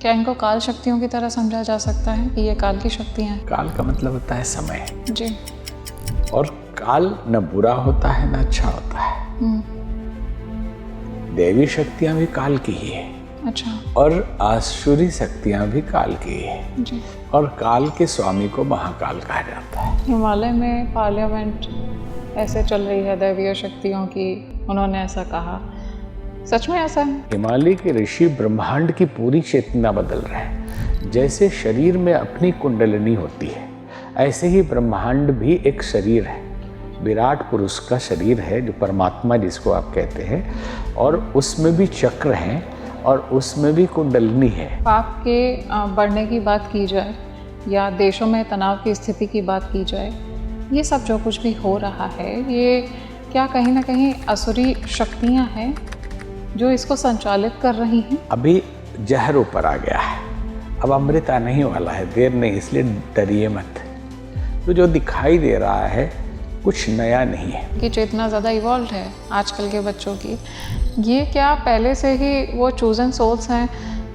क्या इनको काल शक्तियों की तरह समझा जा सकता है कि ये काल की शक्तियाँ हैं? काल का मतलब होता है समय। जी। और काल न बुरा होता है न अच्छा होता है। देवी शक्तियां भी काल की ही है। अच्छा। और आसुरी शक्तियां भी काल की ही है। जी। और काल के स्वामी को महाकाल कहा जाता है। हिमालय में पार्लियामेंट ऐसे चल रही है दैवीय शक्तियों की, उन्होंने ऐसा कहा, सच में ऐसा है? हिमालय के ऋषि ब्रह्मांड की पूरी चेतना बदल रहे हैं। जैसे शरीर में अपनी कुंडलिनी होती है, ऐसे ही ब्रह्मांड भी एक शरीर है। विराट पुरुष का शरीर है, जो परमात्मा जिसको आप कहते हैं, और उसमें भी चक्र हैं और उसमें भी कुंडलिनी है। पाप के बढ़ने की बात की जाए या देशों में तनाव की स्थिति की बात की जाए, ये सब जो कुछ भी हो रहा है, ये क्या कहीं ना कहीं असुरी शक्तियाँ हैं जो इसको संचालित कर रही हैं? अभी जहर ऊपर आ गया है, अब अमृत आने ही वाला है, देर नहीं, इसलिए डरिए मत। तो जो दिखाई दे रहा है कुछ नया नहीं है। कि चेतना ज़्यादा इवॉल्व है आजकल के बच्चों की, ये क्या पहले से ही वो चूजन सोल्स हैं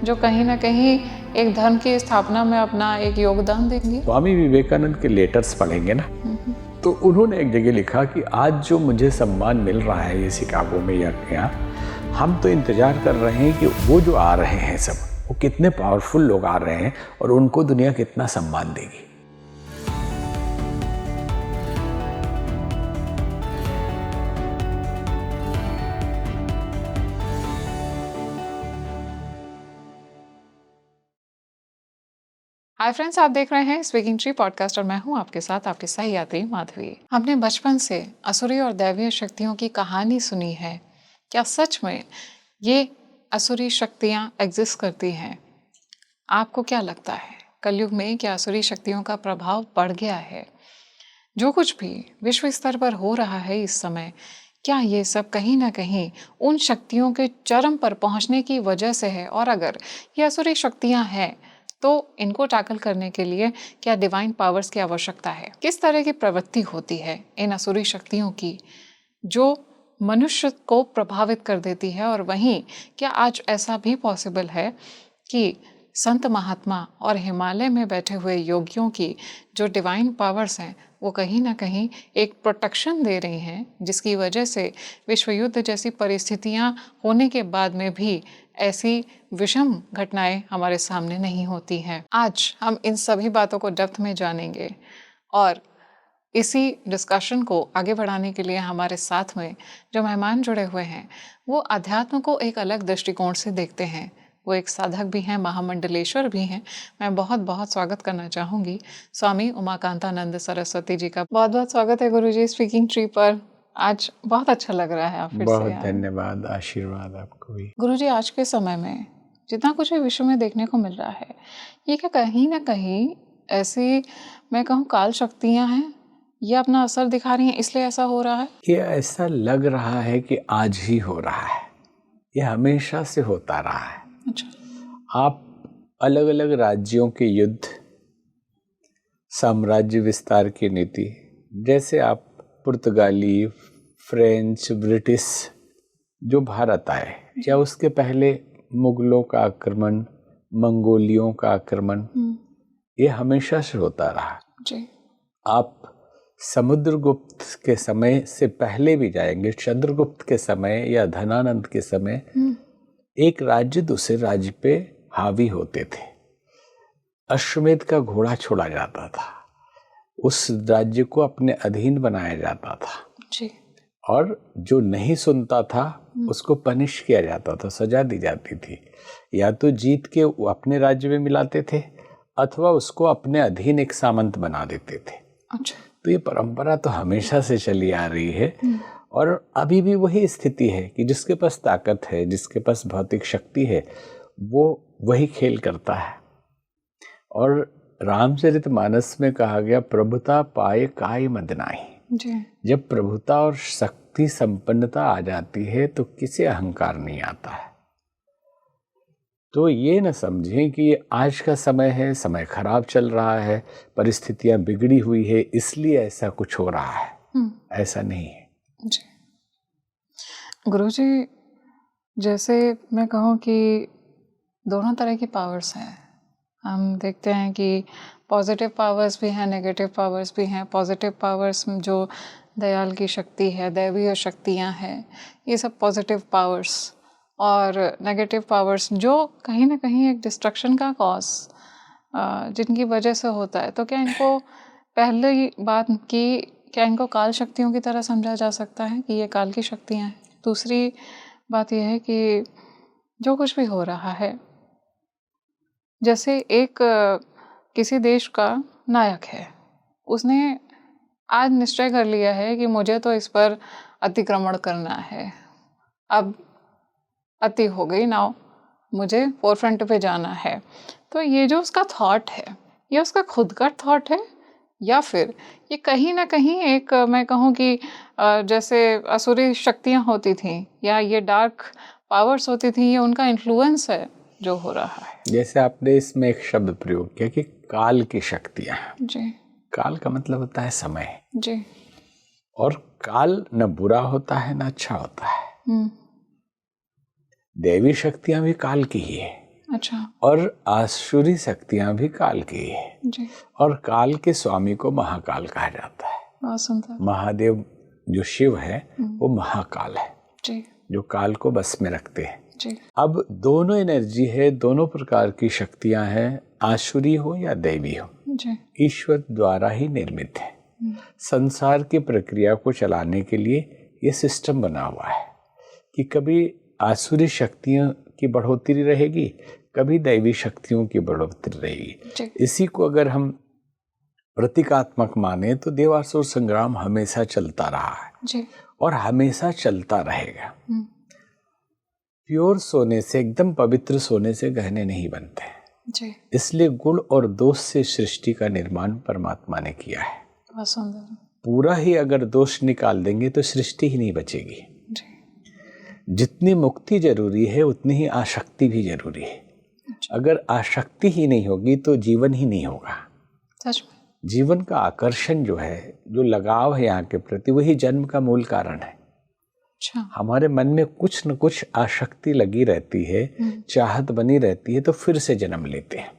जो कहीं ना कहीं एक धर्म की स्थापना में अपना एक योगदान देंगे? स्वामी विवेकानंद के लेटर्स पढ़ेंगे ना, तो उन्होंने एक जगह लिखा कि आज जो मुझे सम्मान मिल रहा है ये शिकागो में या यहाँ, हम तो इंतजार कर रहे हैं कि वो जो आ रहे हैं सब, वो कितने पावरफुल लोग आ रहे हैं और उनको दुनिया कितना सम्मान देगी। हाय फ्रेंड्स, आप देख रहे हैं स्पीकिंग ट्री पॉडकास्ट और मैं हूं आपके साथ आपकी सही यात्री माधवी। हमने बचपन से असुरी और दैवीय शक्तियों की कहानी सुनी है। क्या सच में ये असुरी शक्तियां एग्जिस्ट करती हैं? आपको क्या लगता है, कलयुग में क्या असुरी शक्तियों का प्रभाव बढ़ गया है? जो कुछ भी विश्व स्तर पर हो रहा है इस समय, क्या ये सब कहीं ना कहीं उन शक्तियों के चरम पर पहुंचने की वजह से है? और अगर ये असुरी शक्तियां हैं तो इनको टैकल करने के लिए क्या डिवाइन पावर्स की आवश्यकता है? किस तरह की प्रवृत्ति होती है इन असुरी शक्तियों की जो मनुष्य को प्रभावित कर देती है? और वहीं क्या आज ऐसा भी पॉसिबल है कि संत महात्मा और हिमालय में बैठे हुए योगियों की जो डिवाइन पावर्स हैं वो कहीं ना कहीं एक प्रोटेक्शन दे रही हैं, जिसकी वजह से विश्व युद्ध जैसी परिस्थितियां होने के बाद में भी ऐसी विषम घटनाएं हमारे सामने नहीं होती हैं? आज हम इन सभी बातों को डेप्थ में जानेंगे और इसी डिस्कशन को आगे बढ़ाने के लिए हमारे साथ में जो मेहमान जुड़े हुए हैं वो अध्यात्म को एक अलग दृष्टिकोण से देखते हैं। वो एक साधक भी हैं, महामंडलेश्वर भी हैं। मैं बहुत बहुत स्वागत करना चाहूँगी स्वामी उमाकांतानंद सरस्वती जी का। बहुत बहुत स्वागत है गुरुजी स्पीकिंग ट्री पर। आज बहुत अच्छा लग रहा है आप फिर से बहुत आए। धन्यवाद, आशीर्वाद आपको भी। गुरुजी, आज के समय में जितना कुछ भी विश्व में देखने को मिल रहा है, ये क्या कहीं ना कहीं ऐसी, मैं कहूँ, काल शक्तियाँ हैं? ये अपना असर दिखा रही हैं इसलिए ऐसा हो रहा है? ये ऐसा लग रहा है कि आज ही हो रहा है, ये हमेशा से होता रहा है। अच्छा। आप अलग अलग राज्यों के युद्ध, साम्राज्य विस्तार की नीति, जैसे आप पुर्तगाली, फ्रेंच, ब्रिटिश जो भारत आए, या उसके पहले मुगलों का आक्रमण, मंगोलियों का आक्रमण, ये हमेशा से होता रहा जी। आप समुद्रगुप्त के समय से पहले भी जाएंगे, चंद्रगुप्त के समय या धनानंद के समय, एक राज्य दूसरे राज्य पे हावी होते थे। अश्वमेध का घोड़ा छोड़ा जाता था, उस राज्य को अपने अधीन बनाया जाता था जी। और जो नहीं सुनता था उसको पनिश किया जाता था, सजा दी जाती थी। या तो जीत के अपने राज्य में मिलाते थे अथवा उसको अपने अधीन एक सामंत बना देते थे। अच्छा। तो ये परंपरा तो हमेशा से चली आ रही है और अभी भी वही स्थिति है कि जिसके पास ताकत है, जिसके पास भौतिक शक्ति है, वो वही खेल करता है। और रामचरितमानस में कहा गया, प्रभुता पाए काय मद नाहीं। जी। जब प्रभुता और शक्ति संपन्नता आ जाती है तो किसे अहंकार नहीं आता है। तो ये न समझें कि आज का समय है, समय खराब चल रहा है, परिस्थितियां बिगड़ी हुई है इसलिए ऐसा कुछ हो रहा है। ऐसा नहीं है। जी। गुरुजी, जैसे मैं कहूँ कि दोनों तरह की पावर्स हैं। हम देखते हैं कि पॉजिटिव पावर्स भी हैं, नेगेटिव पावर्स भी हैं। पॉजिटिव पावर्स जो दयाल की शक्ति है, दैवीय शक्तियाँ हैं, ये सब पॉजिटिव पावर्स। और नेगेटिव पावर्स जो कहीं ना कहीं एक डिस्ट्रक्शन का कॉज जिनकी वजह से होता है। तो क्या इनको, पहली बात कि क्या इनको काल शक्तियों की तरह समझा जा सकता है कि ये काल की शक्तियाँ हैं? दूसरी बात यह है कि जो कुछ भी हो रहा है, जैसे एक किसी देश का नायक है, उसने आज निश्चय कर लिया है कि मुझे तो इस पर अतिक्रमण करना है, अब अति हो गई, नाउ मुझे फोरफ्रंट पे जाना है। तो ये जो उसका थॉट है, ये उसका खुद का थॉट है या फिर ये कहीं ना कहीं एक, मैं कहूँ कि जैसे असुरी शक्तियाँ होती थीं या ये डार्क पावर्स होती थी, ये उनका इन्फ्लुएंस है जो हो रहा है? जैसे आपने इसमें एक शब्द प्रयोग किया कि काल की शक्तियाँ। जी काल का मतलब होता है समय। जी। और काल न बुरा होता है न अच्छा होता है। दैवी शक्तियां भी काल की ही है। अच्छा। और आसुरी शक्तियां भी काल की ही है जी। और काल के स्वामी को महाकाल कहा जाता है। बहुत सुंदर। महादेव जो शिव है वो महाकाल है जी। जो काल को बस में रखते हैं। जी। अब दोनों एनर्जी है, दोनों प्रकार की शक्तियां हैं, आसुरी हो या दैवी हो, जी। ईश्वर द्वारा ही निर्मित है। संसार की प्रक्रिया को चलाने के लिए ये सिस्टम बना हुआ है कि कभी आसुरी शक्तियों की बढ़ोतरी रहेगी, कभी दैवी शक्तियों की बढ़ोतरी रहेगी। इसी को अगर हम प्रतीकात्मक माने तो देवासुर संग्राम हमेशा चलता रहा है जी। और हमेशा चलता रहेगा। प्योर सोने से, एकदम पवित्र सोने से गहने नहीं बनते जी। इसलिए गुण और दोष से सृष्टि का निर्माण परमात्मा ने किया है। बहुत सुंदर। पूरा ही अगर दोष निकाल देंगे तो सृष्टि ही नहीं बचेगी। जी। जितनी मुक्ति जरूरी है उतनी ही आसक्ति भी जरूरी है। अगर आसक्ति ही नहीं होगी तो जीवन ही नहीं होगा। सच में जीवन का आकर्षण जो है, जो लगाव है यहाँ के प्रति, वही जन्म का मूल कारण है। अच्छा। हमारे मन में कुछ न कुछ आसक्ति लगी रहती है, चाहत बनी रहती है, तो फिर से जन्म लेते हैं।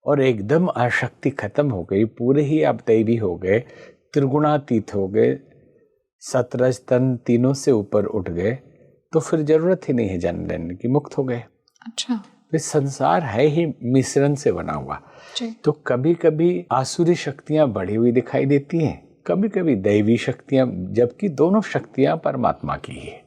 और एकदम आसक्ति खत्म हो गई, पूरे ही आप दैवी हो गए, त्रिगुणातीत हो गए, सतरज तन तीनों से ऊपर उठ गए, तो फिर जरूरत ही नहीं है जन्म लेने की, मुक्त हो गए। अच्छा। फिर संसार है ही मिश्रण से बना हुआ। तो कभी कभी आसुरी शक्तियां बढ़ी हुई दिखाई देती हैं, कभी कभी दैवी शक्तियां, जबकि दोनों शक्तियां परमात्मा की है।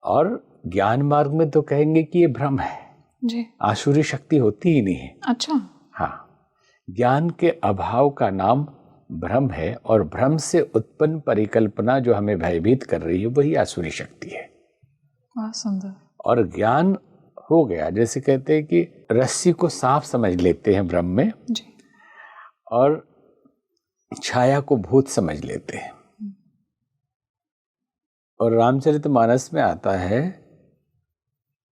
और ज्ञान मार्ग में तो कहेंगे कि ये भ्रम है जी। आसुरी शक्ति होती ही नहीं है। अच्छा। हाँ, ज्ञान के अभाव का नाम भ्रम है और भ्रम से उत्पन्न परिकल्पना जो हमें भयभीत कर रही है वही आसुरी शक्ति है। बहुत सुंदर। और ज्ञान हो गया, जैसे कहते हैं कि रस्सी को सांप समझ लेते हैं भ्रम में जी। और छाया को भूत समझ लेते हैं। और रामचरितमानस में आता है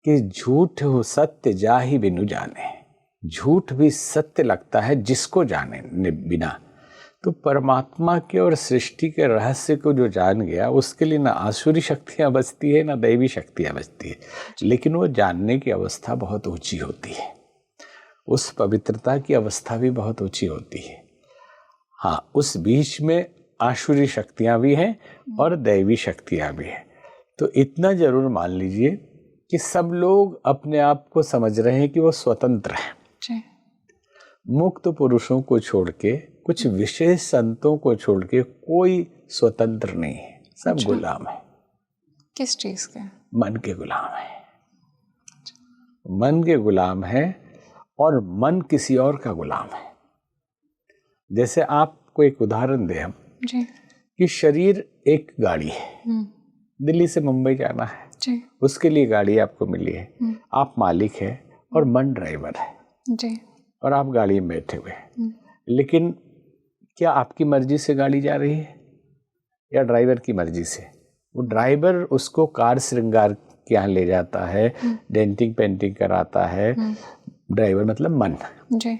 कि झूठ हो सत्य जाहि बिनु जाने। झूठ भी सत्य लगता है जिसको जाने बिना। तो परमात्मा के और सृष्टि के रहस्य को जो जान गया, उसके लिए ना आसुरी शक्तियां बचती है ना दैवी शक्तियां बचती है, लेकिन वो जानने की अवस्था बहुत ऊंची होती है, उस पवित्रता की अवस्था भी बहुत ऊंची होती है। हाँ, उस बीच में आसुरी शक्तियां भी हैं और दैवी शक्तियां भी हैं। तो इतना जरूर मान लीजिए कि सब लोग अपने आप को समझ रहे हैं कि वो स्वतंत्र हैं। मुक्त पुरुषों को छोड़ के, कुछ विशेष संतों को छोड़ के कोई स्वतंत्र नहीं है, सब गुलाम है। किस चीज के? मन के गुलाम है। मन के गुलाम है और मन किसी और का गुलाम है। जैसे आपको एक उदाहरण दें हम जी। कि शरीर एक गाड़ी है, दिल्ली से मुंबई जाना है जी। उसके लिए गाड़ी आपको मिली है, आप मालिक है और मन ड्राइवर है जी। और आप गाड़ी में बैठे हुए हैं। लेकिन क्या आपकी मर्जी से गाड़ी जा रही है या ड्राइवर की मर्जी से? वो ड्राइवर उसको कार श्रृंगार के यहाँ ले जाता है, डेंटिंग पेंटिंग कराता है। ड्राइवर मतलब मन जी।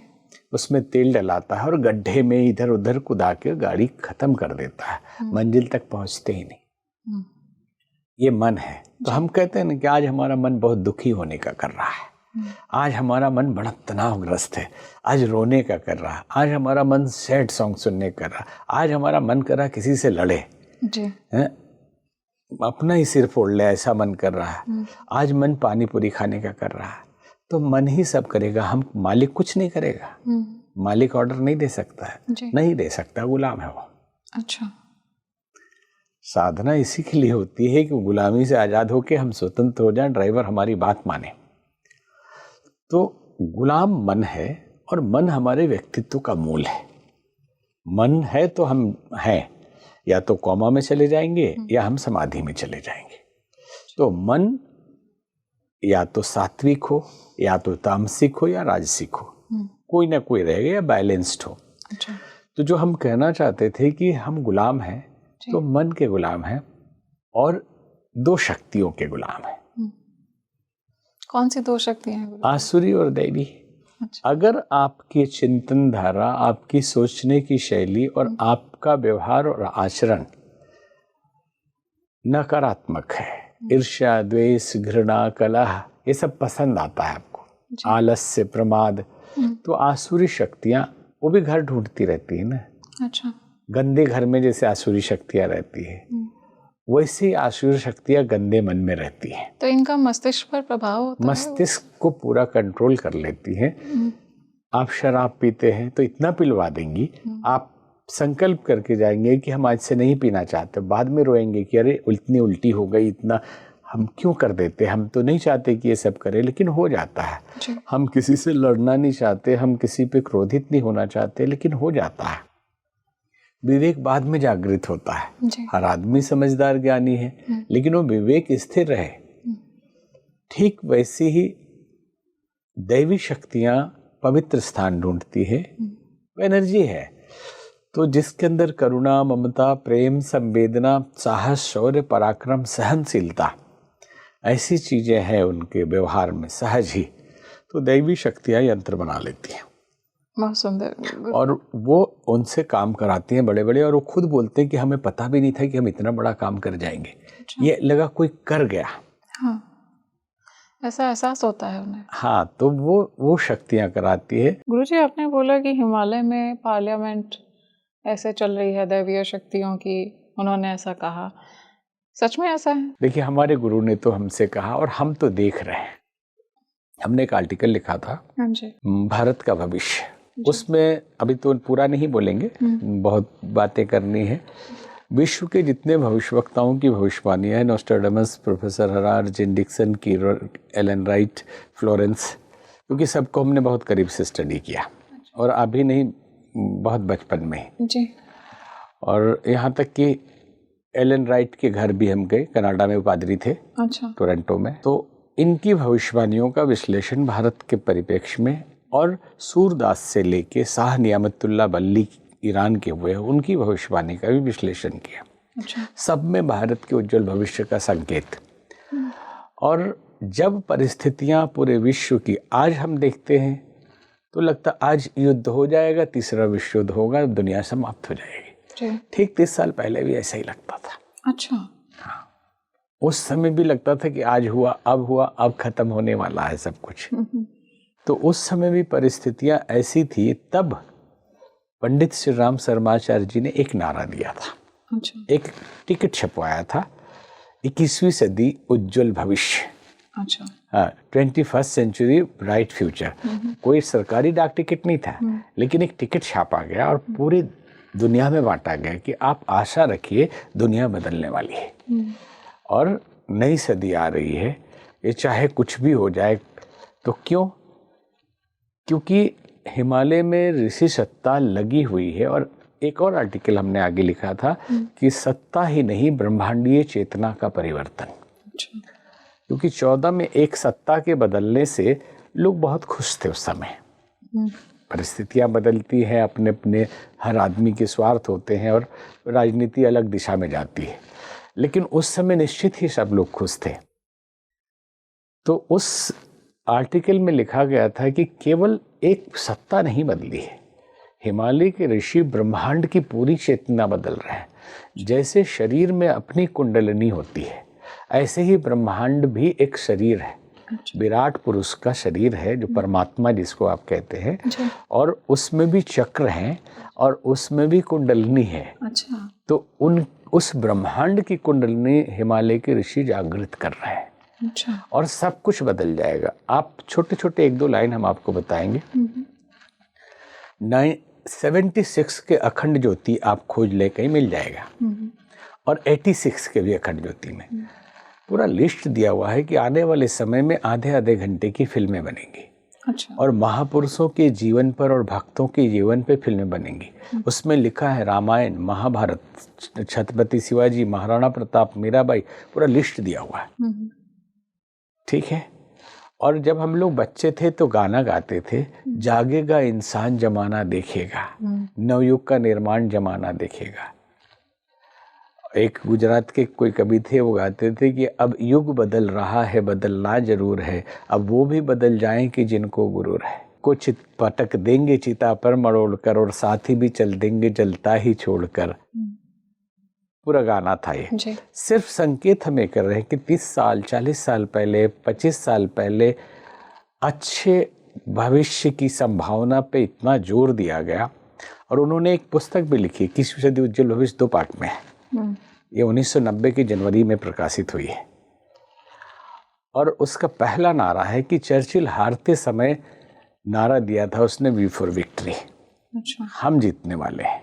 उसमें तेल डलाता है और गड्ढे में इधर उधर कुदा के गाड़ी खत्म कर देता है, मंजिल तक पहुंचते ही नहीं। ये मन है। तो हम कहते हैं ना कि आज हमारा मन बहुत दुखी होने का कर रहा है, आज हमारा मन बड़ा तनावग्रस्त है, आज रोने का कर रहा है, आज हमारा मन सैड सॉन्ग सुनने का कर रहा है, आज हमारा मन कर रहा है किसी से लड़े जी, है, अपना ही सिर फोड़ ले, ऐसा मन कर रहा है, आज मन पानी पूरी खाने का कर रहा है। तो मन ही सब करेगा, हम मालिक कुछ नहीं करेगा। मालिक ऑर्डर नहीं दे सकता है, नहीं दे सकता, गुलाम है वो। अच्छा, साधना इसी के लिए होती है कि गुलामी से आजाद होके हम स्वतंत्र हो जाएं, ड्राइवर हमारी बात माने। तो गुलाम मन है और मन हमारे व्यक्तित्व का मूल है। मन है तो हम हैं, या तो कोमा में चले जाएंगे या हम समाधि में चले जाएंगे। तो मन या तो सात्विक हो, या तो तामसिक हो, या राजसिक हो, कोई ना कोई रहेगा, या बैलेंस्ड हो। अच्छा, तो जो हम कहना चाहते थे कि हम गुलाम हैं, तो मन के गुलाम हैं और दो शक्तियों के गुलाम हैं। कौन सी दो शक्तियां हैं? आसुरी और दैवी। अच्छा, अगर आपकी चिंतन धारा, आपकी सोचने की शैली और आपका व्यवहार और आचरण नकारात्मक है, ईर्ष्या, द्वेष, घृणा, कलह, ये सब पसंद आता है आपको, आलस्य, प्रमाद, तो आसुरी शक्तियां वो भी घर ढूंढती रहती है ना। अच्छा, गंदे घर में जैसे आसुरी शक्तियां रहती है, वैसे आसुरी शक्तियां गंदे मन में रहती हैं। तो इनका मस्तिष्क पर प्रभाव होता है? मस्तिष्क को पूरा कंट्रोल कर लेती हैं। आप शराब पीते हैं तो इतना पिलवा देंगी, आप संकल्प करके जाएंगे कि हम आज से नहीं पीना चाहते, बाद में रोएंगे कि अरे इतनी उल्टी हो गई, इतना हम क्यों कर देते, हम तो नहीं चाहते कि ये सब करें, लेकिन हो जाता है। हम किसी से लड़ना नहीं चाहते, हम किसी पे क्रोधित नहीं होना चाहते, लेकिन हो जाता है। विवेक बाद में जागृत होता है। हर आदमी समझदार ज्ञानी है, लेकिन वो विवेक स्थिर रहे। ठीक वैसे ही दैवी शक्तियां पवित्र स्थान ढूंढती है, वो एनर्जी है। तो जिसके अंदर करुणा, ममता, प्रेम, संवेदना, साहस, शौर्य, पराक्रम, सहनशीलता, ऐसी चीजें हैं उनके व्यवहार में सहज ही, तो दैवी शक्तियां यंत्र बना लेती हैं। बहुत सुंदर। और वो उनसे काम कराती हैं बड़े बड़े, और वो खुद बोलते हैं कि हमें पता भी नहीं था कि हम इतना बड़ा काम कर जाएंगे। ये लगा कोई कर गया। हाँ, ऐसा एहसास होता है उन्हें। हाँ, तो वो शक्तियां कराती है। गुरुजी, आपने बोला कि हिमालय में पार्लियामेंट ऐसे चल रही है दैवीय शक्तियों की, उन्होंने ऐसा कहा, सच में ऐसा है? देखिए, हमारे गुरु ने तो हमसे कहा और हम तो देख रहे हैं। हमने एक आर्टिकल लिखा था, भारत का भविष्य, उसमें अभी तो पूरा नहीं बोलेंगे, बहुत बातें करनी है। विश्व के जितने भविष्यवक्ताओं की भविष्यवाणियां हैं, नोस्ट्राडामस, प्रोफेसर हरार, जिन डिक्सन, कीरर, एलन राइट, फ्लोरेंस, क्योंकि सबको हमने बहुत करीब से स्टडी किया, और अभी नहीं, बहुत बचपन में जी। और यहाँ तक कि एलन राइट के घर भी हम गए, कनाडा में वो पादरी थे। अच्छा। टोरंटो में। तो इनकी भविष्यवाणियों का विश्लेषण भारत के परिप्रेक्ष्य में, और सूरदास से लेके शाह नियामतुल्लाह बल्ली ईरान के हुए, उनकी भविष्यवाणी का भी विश्लेषण किया। अच्छा। सब में भारत के उज्जवल भविष्य का संकेत। और जब परिस्थितियां पूरे विश्व की आज हम देखते हैं तो लगता आज युद्ध हो जाएगा, तीसरा विश्व युद्ध होगा, दुनिया समाप्त हो जाएगी। ठीक 30 साल पहले भी ऐसा ही लगता था। अच्छा। हाँ, उस समय भी लगता था कि आज हुआ, अब खत्म होने वाला है सब कुछ। तो उस समय भी परिस्थितियां ऐसी थी। तब पंडित श्री राम शर्माचार्य जी ने एक नारा दिया था। अच्छा। एक टिकट छपवाया था, 21वीं सदी उज्जवल भविष्य। अच्छा। हाँ, 21st सेंचुरी ब्राइट फ्यूचर। कोई सरकारी डाक टिकट नहीं था, लेकिन एक टिकट छापा गया और पूरी दुनिया में बांटा गया कि आप आशा रखिए, दुनिया बदलने वाली है और नई सदी आ रही है। ये चाहे कुछ भी हो जाए। तो क्यों? क्योंकि हिमालय में ऋषि सत्ता लगी हुई है। और एक और आर्टिकल हमने आगे लिखा था कि सत्ता ही नहीं, ब्रह्मांडीय चेतना का परिवर्तन। क्योंकि 14 में एक सत्ता के बदलने से लोग बहुत खुश थे उस समय। परिस्थितियां बदलती हैं, अपने अपने हर आदमी के स्वार्थ होते हैं और राजनीति अलग दिशा में जाती है, लेकिन उस समय निश्चित ही सब लोग खुश थे। तो उस आर्टिकल में लिखा गया था कि केवल एक सत्ता नहीं बदली है, हिमालय के ऋषि ब्रह्मांड की पूरी चेतना बदल रहे हैं। जैसे शरीर में अपनी कुंडलिनी होती है, ऐसे ही ब्रह्मांड भी एक शरीर है, अच्छा। विराट पुरुष का शरीर है जो परमात्मा जिसको आप कहते हैं, जी। और उसमें भी चक्र हैं और उसमें भी कुंडलिनी है। अच्छा। तो उस ब्रह्मांड की कुंडलिनी हिमालय के ऋषि जागृत कर रहे हैं। अच्छा। और सब कुछ बदल जाएगा। आप छोटे छोटे 1-2 लाइन हम आपको बताएंगे। 76 के अखंड ज्योति आप खोज ले, कहीं मिल जाएगा। और 86 के भी अखंड ज्योति में पूरा लिस्ट दिया हुआ है कि आने वाले समय में आधे घंटे की फिल्में बनेंगी। अच्छा। और महापुरुषों के जीवन पर और भक्तों के जीवन पे फिल्में बनेंगी। उसमें लिखा है रामायण, महाभारत, छत्रपति शिवाजी, महाराणा प्रताप, मीराबाई, पूरा लिस्ट दिया हुआ है। ठीक है। और जब हम लोग बच्चे थे तो गाना गाते थे, जागेगा इंसान जमाना देखेगा, नवयुग का निर्माण जमाना देखेगा। एक गुजरात के कोई कवि थे, वो गाते थे कि अब युग बदल रहा है, बदलना जरूर है, अब वो भी बदल जाएं कि जिनको गुरूर है। कुछ पटक देंगे चिता पर मरोड़ कर, और साथी भी चल देंगे जलता ही छोड़कर। पूरा गाना था ये। जी। सिर्फ संकेत हमें कर रहे हैं कि 30 साल, 40 साल पहले, 25 साल पहले अच्छे भविष्य की संभावना पे इतना जोर दिया गया। और उन्होंने एक पुस्तक भी लिखी, 21वीं सदी उज्जवल भविष्य, 2 पार्ट में है। ये 1990 की जनवरी में प्रकाशित हुई है। और उसका पहला नारा है कि चर्चिल हारते समय नारा दिया था उसने, वी फॉर विक्ट्री। अच्छा। हम जीतने वाले हैं।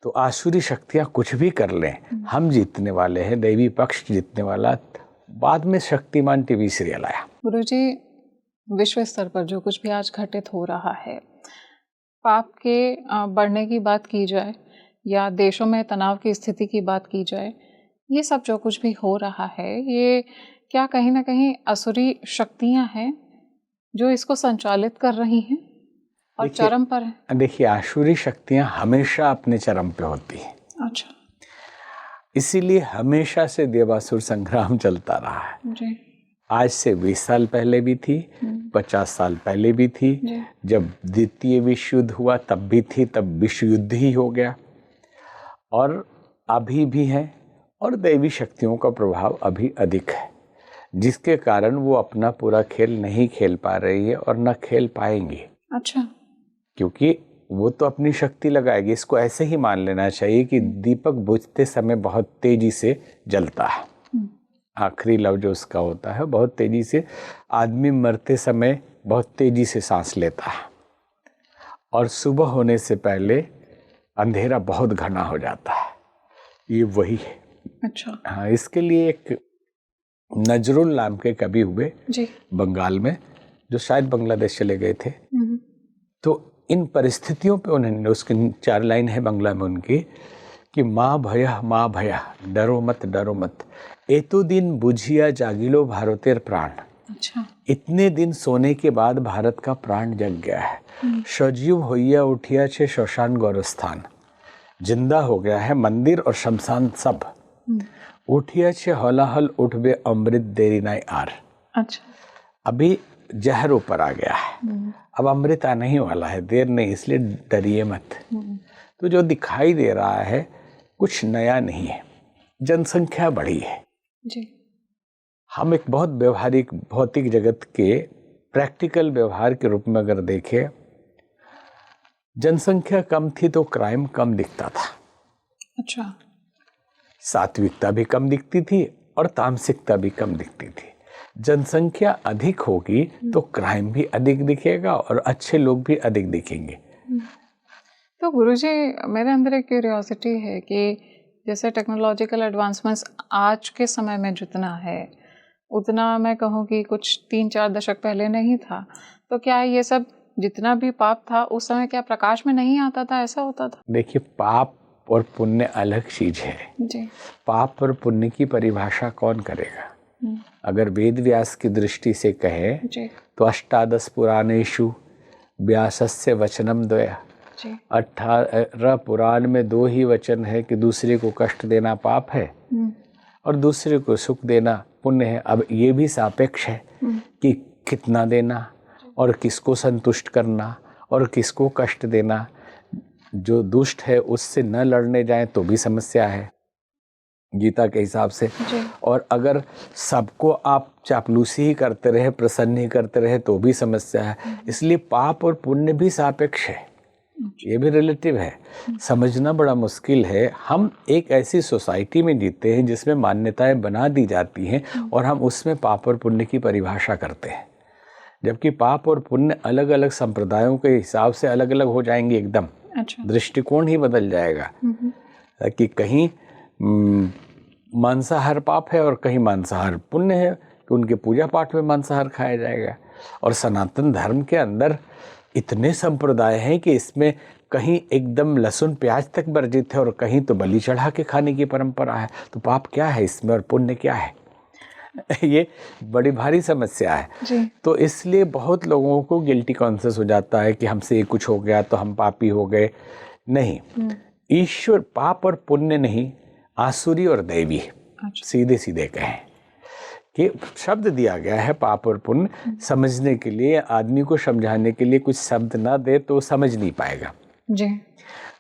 तो आसुरी शक्तियां कुछ भी कर लें, हम जीतने वाले हैं, दैवी पक्ष जीतने वाला। बाद में शक्तिमान टीवी सीरियल आया। गुरुजी, विश्व स्तर पर जो कुछ भी आज घटित हो रहा है, पाप के बढ़ने की बात की जाए या देशों में तनाव की स्थिति की बात की जाए, ये सब जो कुछ भी हो रहा है, ये क्या कहीं ना कहीं असुरी शक्तियां हैं जो इसको संचालित कर रही हैं और चरम पर हैं? देखिए, आसुरी शक्तियां हमेशा अपने चरम पे होती हैं। अच्छा। इसीलिए हमेशा से देवासुर संग्राम चलता रहा है। जी। आज से 20 साल पहले भी थी, 50 साल पहले भी थी, जब द्वितीय विश्व युद्ध हुआ तब भी थी, तब विश्व युद्ध ही हो गया, और अभी भी है। और दैवी शक्तियों का प्रभाव अभी अधिक है, जिसके कारण वो अपना पूरा खेल नहीं खेल पा रही है और न खेल पाएंगी। अच्छा। क्योंकि वो तो अपनी शक्ति लगाएगी। इसको ऐसे ही मान लेना चाहिए कि दीपक बुझते समय बहुत तेजी से जलता है, आखिरी लव जो उसका होता है बहुत तेजी से। आदमी मरते समय बहुत तेजी से सांस लेता है, और सुबह होने से पहले अंधेरा बहुत घना हो जाता है। ये वही है। अच्छा। हाँ, इसके लिए एक नजरुल नाम के कवि हुए जी। बंगाल में, जो शायद बांग्लादेश चले गए थे। तो इन परिस्थितियों पे उन्होंने, उसकी 4 लाइन है बांग्ला में उनकी, कि माँ भया डरो मत, एतो दिन बुझिया जागिलो भारतेर प्राण। अच्छा। इतने दिन सोने के बाद भारत का प्राण जग गया है। सजीव होइया उठिया छे शमशान गौरस्थान, जिंदा हो गया है मंदिर और शमशान सब। उठिया छे हलाहल उठबे अमृत देरी नाई आर। अच्छा। अभी जहर ऊपर आ गया है, अब अमृत आने ही वाला है, देर नहीं, इसलिए डरिए मत। तो जो दिखाई दे रहा है कुछ नया नहीं है। जनसंख्या बढ़ी है जी। हम एक बहुत व्यवहारिक भौतिक जगत के प्रैक्टिकल व्यवहार के रूप में अगर देखें, जनसंख्या कम थी तो क्राइम कम दिखता था। अच्छा। सात्विकता भी कम दिखती थी और तामसिकता भी कम दिखती थी। जनसंख्या अधिक होगी तो क्राइम भी अधिक दिखेगा और अच्छे लोग भी अधिक दिखेंगे। तो गुरुजी, मेरे अंदर एक क्यूरियोसिटी है कि जैसे टेक्नोलॉजिकल एडवांसमेंट्स आज के समय में जितना है, उतना मैं कहूँ कि कुछ 3-4 दशक पहले नहीं था। तो क्या ये सब जितना भी पाप था उस समय क्या प्रकाश में नहीं आता था, ऐसा होता था? देखिए, पाप और पुण्य अलग चीज है जी। पाप और पुण्य की परिभाषा कौन करेगा? अगर वेद व्यास की दृष्टि से कहें तो 18 पुराणेषु व्यासस्य वचनम द्वया। 18 पुराण में 2 ही वचन है कि दूसरे को कष्ट देना पाप है और दूसरे को सुख देना पुण्य है। अब ये भी सापेक्ष है कि कितना देना और किसको संतुष्ट करना और किसको कष्ट देना। जो दुष्ट है उससे न लड़ने जाए तो भी समस्या है, गीता के हिसाब से। जी। और अगर सबको आप चापलूसी ही करते रहे, प्रसन्न ही करते रहे, तो भी समस्या है। इसलिए पाप और पुण्य भी सापेक्ष है, ये भी रिलेटिव है, समझना बड़ा मुश्किल है। हम एक ऐसी सोसाइटी में जीते हैं जिसमें मान्यताएं बना दी जाती हैं और हम उसमें पाप और पुण्य की परिभाषा करते हैं, जबकि पाप और पुण्य अलग अलग संप्रदायों के हिसाब से अलग अलग हो जाएंगे एकदम। अच्छा। दृष्टिकोण ही बदल जाएगा कि कहीं मांसाहार पाप है और कहीं मांसाहार पुण्य है, कि उनके पूजा पाठ में मांसाहार खाया जाएगा। और सनातन धर्म के अंदर इतने संप्रदाय हैं कि इसमें कहीं एकदम लहसुन प्याज तक वर्जित है और कहीं तो बलि चढ़ा के खाने की परंपरा है। तो पाप क्या है इसमें और पुण्य क्या है? ये बड़ी भारी समस्या है जी। तो इसलिए बहुत लोगों को गिल्टी कॉन्शियस हो जाता है कि हमसे ये कुछ हो गया तो हम पापी हो गए। नहीं, ईश्वर पाप और पुण्य नहीं, आसुरी और दैवी। अच्छा। सीधे सीधे कहें कि शब्द दिया गया है पाप और पुण्य समझने के लिए, आदमी को समझाने के लिए कुछ शब्द ना दे तो समझ नहीं पाएगा। जी।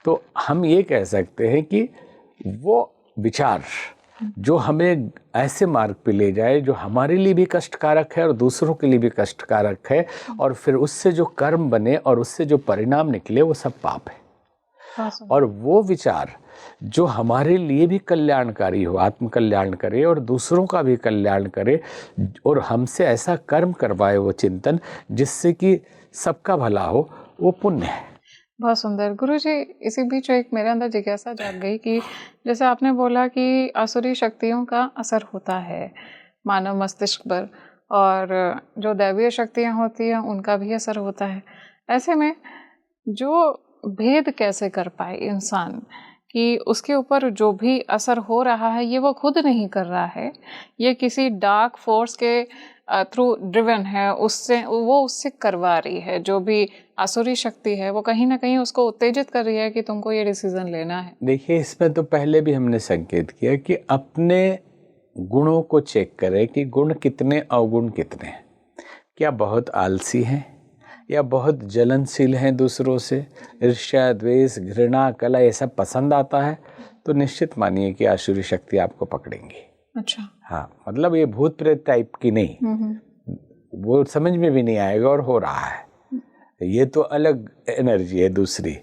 तो हम ये कह सकते हैं कि वो विचार जो हमें ऐसे मार्ग पे ले जाए जो हमारे लिए भी कष्टकारक है और दूसरों के लिए भी कष्टकारक है, और फिर उससे जो कर्म बने और उससे जो परिणाम निकले वो सब पाप है। और वो विचार जो हमारे लिए भी कल्याणकारी हो, आत्म कल्याण करे और दूसरों का भी कल्याण करे, और हमसे ऐसा कर्म करवाए वो चिंतन जिससे कि सबका भला हो, वो पुण्य है। बहुत सुंदर। गुरुजी, इसी बीच एक मेरे अंदर जिज्ञासा जाग गई कि जैसे आपने बोला कि आसुरी शक्तियों का असर होता है मानव मस्तिष्क पर और जो दैवीय शक्तियाँ होती हैं उनका भी असर होता है। ऐसे में जो भेद कैसे कर पाए इंसान कि उसके ऊपर जो भी असर हो रहा है ये वो खुद नहीं कर रहा है, ये किसी डार्क फोर्स के थ्रू ड्रिवन है, उससे करवा रही है। जो भी आसुरी शक्ति है वो कहीं ना कहीं उसको उत्तेजित कर रही है कि तुमको ये डिसीजन लेना है। देखिए, इसमें तो पहले भी हमने संकेत किया कि अपने गुणों को चेक करें कि गुण कितने, अवगुण कितने। क्या बहुत आलसी हैं या बहुत जलनशील हैं, दूसरों से ईर्ष्या, द्वेष, घृणा, कला ये सब पसंद आता है, तो निश्चित मानिए कि आसुरी शक्ति आपको पकड़ेंगी। अच्छा। हाँ, मतलब ये भूत प्रेत टाइप की नहीं, वो समझ में भी नहीं आएगा और हो रहा है। ये तो अलग एनर्जी है दूसरी,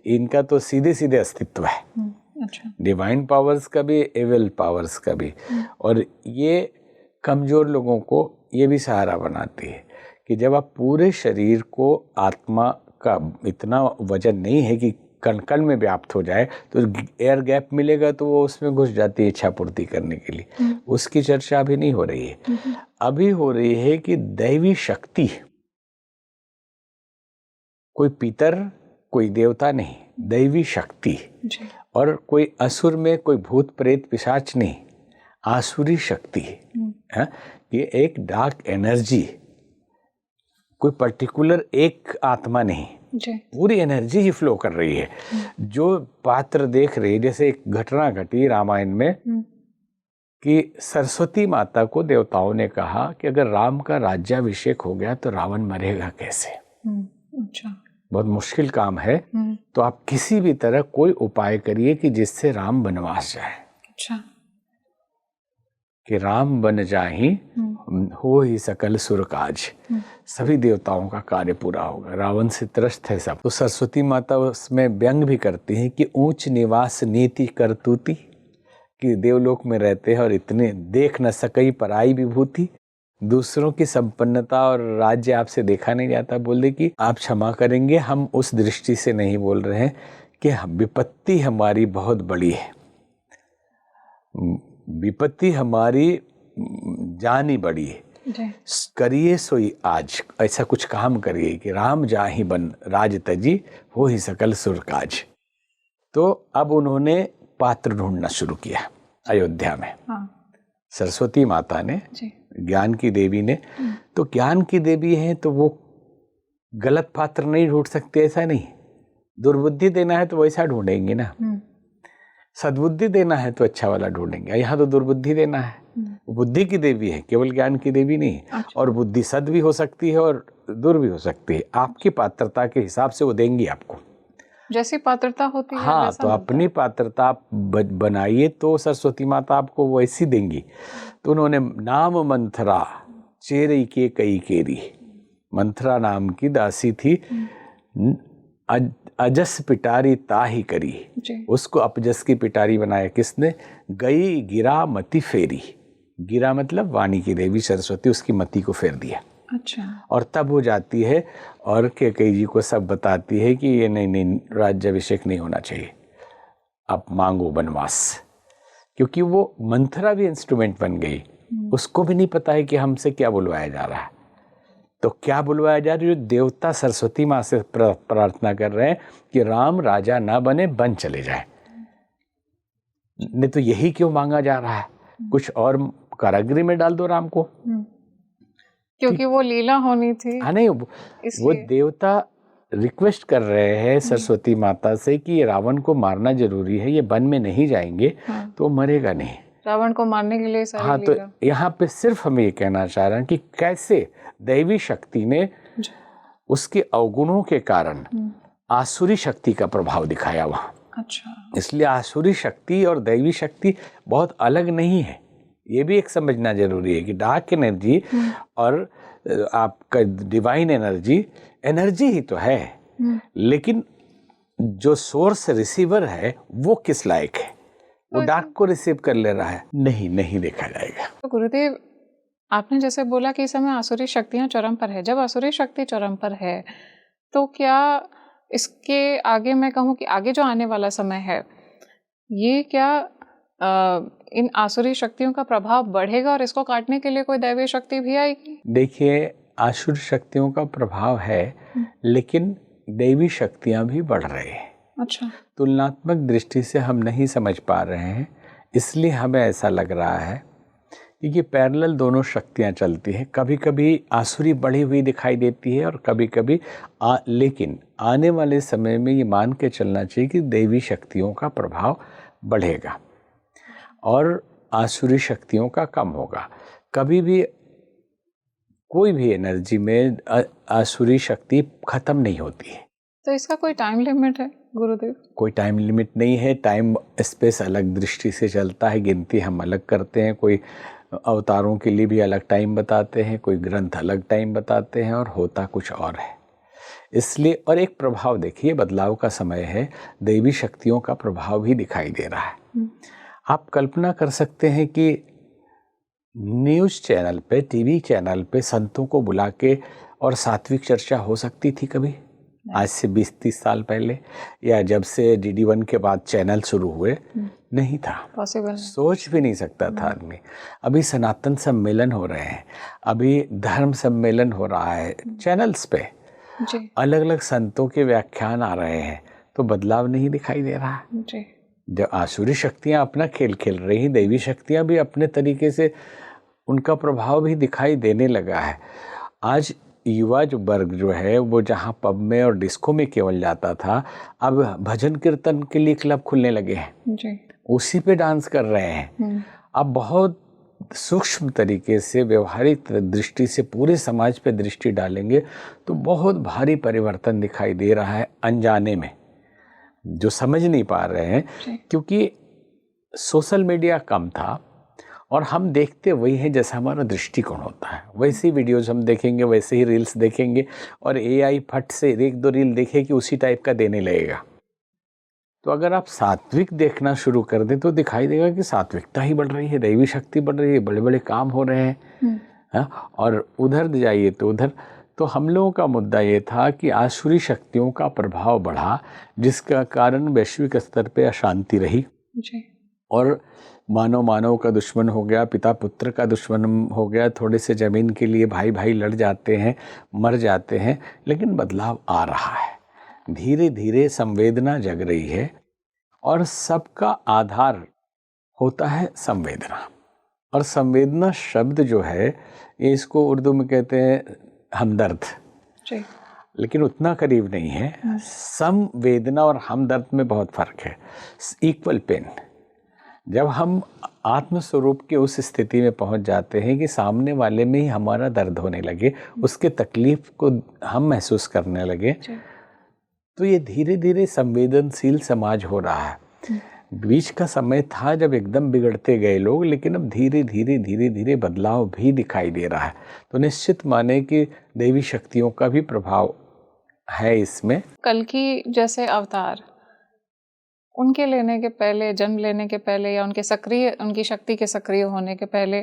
इनका तो सीधे सीधे अस्तित्व है। अच्छा। डिवाइन पावर्स का भी, एविल पावर्स का भी। और ये कमजोर लोगों को ये भी सहारा बनाती है कि जब आप पूरे शरीर को, आत्मा का इतना वजन नहीं है कि कण कण में व्याप्त हो जाए, तो एयर गैप मिलेगा तो वो उसमें घुस जाती है इच्छा पूर्ति करने के लिए। उसकी चर्चा अभी नहीं हो रही है। अभी हो रही है कि दैवी शक्ति, कोई पितर, कोई देवता नहीं, दैवी शक्ति। और कोई असुर में कोई भूत प्रेत पिशाच नहीं, आसुरी शक्ति है। ये एक डार्क एनर्जी, कोई पर्टिकुलर एक आत्मा नहीं, पूरी एनर्जी ही फ्लो कर रही है। जो पात्र देख रही है, जैसे एक घटना घटी रामायण में कि सरस्वती माता को देवताओं ने कहा कि अगर राम का राज्याभिषेक हो गया तो रावण मरेगा कैसे। अच्छा। बहुत मुश्किल काम है, तो आप किसी भी तरह कोई उपाय करिए कि जिससे राम वनवास जाए। अच्छा। कि राम बन जाहि हो ही सकल सुर काज, सभी देवताओं का कार्य पूरा होगा। रावण से त्रस्त है सब। तो सरस्वती माता उसमें व्यंग भी करती हैं कि ऊंच निवास नीति करतूती, कि देवलोक में रहते हैं और इतने देख न सकई पराई विभूति। दूसरों की संपन्नता और राज्य आपसे देखा नहीं जाता। बोले कि आप क्षमा करेंगे, हम उस दृष्टि से नहीं बोल रहे हैं कि विपत्ति हमारी बहुत बड़ी है, विपत्ति हमारी जानी बड़ी है। करिए सोई आज, ऐसा कुछ काम करिए कि राम जाहि बन राज तजी हो ही सकल सुर काज। तो अब उन्होंने पात्र ढूंढना शुरू किया अयोध्या में। सरस्वती माता ने, ज्ञान की देवी ने। तो ज्ञान की देवी है तो वो गलत पात्र नहीं ढूंढ सकते, ऐसा नहीं। दुर्बुद्धि देना है तो वैसा ढूंढेंगे ना, सद्बुद्धि देना है तो अच्छा वाला ढूंढेंगे। यहाँ तो दुर्बुद्धि देना है। बुद्धि की देवी है, केवल ज्ञान की देवी नहीं। अच्छा। और बुद्धि सद भी हो सकती है और दुर भी हो सकती है, आपकी पात्रता के हिसाब से वो देंगी आपको। जैसी पात्रता होती है हाँ, वैसा तो मिलता अपनी पात्रता आप बनाइए तो सरस्वती माता आपको वैसी देंगी। तो उन्होंने नाम मंथरा चेरई के कई केरी, मंथरा नाम की दासी थी, अजस पिटारी ताही करी, जी। उसको अपजस की पिटारी बनाया किसने? गई गिरा मति फेरी, गिरा मतलब वाणी की देवी सरस्वती, उसकी मति को फेर दिया। अच्छा। और तब वो जाती है और कैकेयी जी को सब बताती है कि ये नहीं, राज्याभिषेक नहीं होना चाहिए, आप मांगो वनवास। क्योंकि वो मंथरा भी इंस्ट्रूमेंट बन गई, उसको भी नहीं पता है कि हमसे क्या बुलवाया जा रहा है। तो क्या बुलवाया जा रहा है? जो देवता सरस्वती माँ से प्रार्थना कर रहे हैं कि राम राजा ना बने, बन चले जाए। नहीं तो यही क्यों मांगा जा रहा है? कुछ और कारागृह में डाल दो राम को, क्योंकि वो लीला होनी थी। हाँ नहीं, वो देवता रिक्वेस्ट कर रहे हैं सरस्वती माता से कि ये रावण को मारना जरूरी है, ये वन में नहीं जाएंगे तो मरेगा नहीं, रावण को मारने के लिए सारी हाँ। तो लीला। यहाँ पे सिर्फ हम ये कहना चाह रहे हैं कि कैसे दैवी शक्ति ने उसके अवगुणों के कारण आसुरी शक्ति का प्रभाव दिखाया वहाँ। अच्छा। इसलिए आसुरी शक्ति और दैवी शक्ति बहुत अलग नहीं है, ये भी एक समझना जरूरी है कि डार्क एनर्जी और आपका डिवाइन एनर्जी ही तो है, लेकिन जो सोर्स रिसीवर है वो किस लायक है, वो डार्क को रिसीव कर ले रहा है, नहीं देखा जाएगा। तो गुरुदेव, आपने जैसे बोला कि इस समय आसुरी शक्तियां चरम पर है, जब आसुरी शक्ति चरम पर है तो क्या इसके आगे मैं कहूँ कि आगे जो आने वाला समय है, ये क्या इन आसुरी शक्तियों का प्रभाव बढ़ेगा और इसको काटने के लिए कोई दैवीय शक्ति भी आएगी? देखिए, आसुरी शक्तियों का प्रभाव है, लेकिन दैवी शक्तियां भी बढ़ रही हैं। अच्छा। तुलनात्मक दृष्टि से हम नहीं समझ पा रहे हैं, इसलिए हमें ऐसा लग रहा है कि ये पैरेलल दोनों शक्तियां चलती हैं। कभी कभी आसुरी बढ़ी हुई दिखाई देती है और कभी कभी लेकिन आने वाले समय में ये मान के चलना चाहिए कि दैवी शक्तियों का प्रभाव बढ़ेगा और आसुरी शक्तियों का कम होगा। कभी भी कोई भी एनर्जी में आसुरी शक्ति खत्म नहीं होती है। तो इसका कोई टाइम लिमिट है गुरुदेव? कोई टाइम लिमिट नहीं है, टाइम स्पेस अलग दृष्टि से चलता है, गिनती हम अलग करते हैं, कोई अवतारों के लिए भी अलग टाइम बताते हैं, कोई ग्रंथ अलग टाइम बताते हैं और होता कुछ और है। इसलिए और एक प्रभाव देखिए, बदलाव का समय है, दैवी शक्तियों का प्रभाव भी दिखाई दे रहा है। आप कल्पना कर सकते हैं कि न्यूज़ चैनल पे, टीवी चैनल पे संतों को बुला के और सात्विक चर्चा हो सकती थी कभी? आज से 20-30 साल पहले, या जब से DD1 के बाद चैनल शुरू हुए, नहीं था पॉसिबल, सोच भी नहीं सकता था आदमी। अभी सनातन सम्मेलन हो रहे हैं, अभी धर्म सम्मेलन हो रहा है चैनल्स पे, अलग अलग संतों के व्याख्यान आ रहे हैं, तो बदलाव नहीं दिखाई दे रहा है। जब आसुरी शक्तियां अपना खेल खेल रही, दैवी शक्तियां भी अपने तरीके से, उनका प्रभाव भी दिखाई देने लगा है। आज युवा जो वर्ग जो है वो जहाँ पब में और डिस्को में केवल जाता था, अब भजन कीर्तन के लिए क्लब खुलने लगे हैं जी। उसी पे डांस कर रहे हैं। अब बहुत सूक्ष्म तरीके से, व्यवहारिक दृष्टि से पूरे समाज पे दृष्टि डालेंगे तो बहुत भारी परिवर्तन दिखाई दे रहा है अनजाने में, जो समझ नहीं पा रहे हैं, क्योंकि सोशल मीडिया कम था और हम देखते वही हैं जैसा हमारा दृष्टिकोण होता है, वैसे ही वीडियोज हम देखेंगे, वैसे ही रील्स देखेंगे, और AI फट से 1-2 रील देखे कि उसी टाइप का देने लगेगा। तो अगर आप सात्विक देखना शुरू कर दें तो दिखाई देगा कि सात्विकता ही बढ़ रही है, दैवी शक्ति बढ़ रही है, बड़े बड़े काम हो रहे हैं। और उधर जाइए तो उधर, तो हम लोगों का मुद्दा ये था कि आसुरी शक्तियों का प्रभाव बढ़ा, जिसका कारण वैश्विक स्तर पे अशांति रही जी। और मानव का दुश्मन हो गया, पिता पुत्र का दुश्मन हो गया, थोड़े से ज़मीन के लिए भाई भाई लड़ जाते हैं, मर जाते हैं। लेकिन बदलाव आ रहा है, धीरे धीरे संवेदना जग रही है, और सबका आधार होता है संवेदना। और संवेदना शब्द जो है, ये इसको उर्दू में कहते हैं हमदर्द जी। लेकिन उतना करीब नहीं है। संवेदना और हमदर्द में बहुत फर्क है। Equal pain. जब हम आत्म स्वरूप के उस स्थिति में पहुंच जाते हैं कि सामने वाले में ही हमारा दर्द होने लगे, उसके तकलीफ को हम महसूस करने लगे, तो ये धीरे धीरे संवेदनशील समाज हो रहा है। बीच का समय था जब एकदम बिगड़ते गए लोग, लेकिन अब धीरे धीरे बदलाव भी दिखाई दे रहा है। तो निश्चित माने कि देवी शक्तियों का भी प्रभाव है इसमें। कल्कि जैसे अवतार, उनके लेने के पहले, जन्म लेने के पहले या उनकी शक्ति के सक्रिय होने के पहले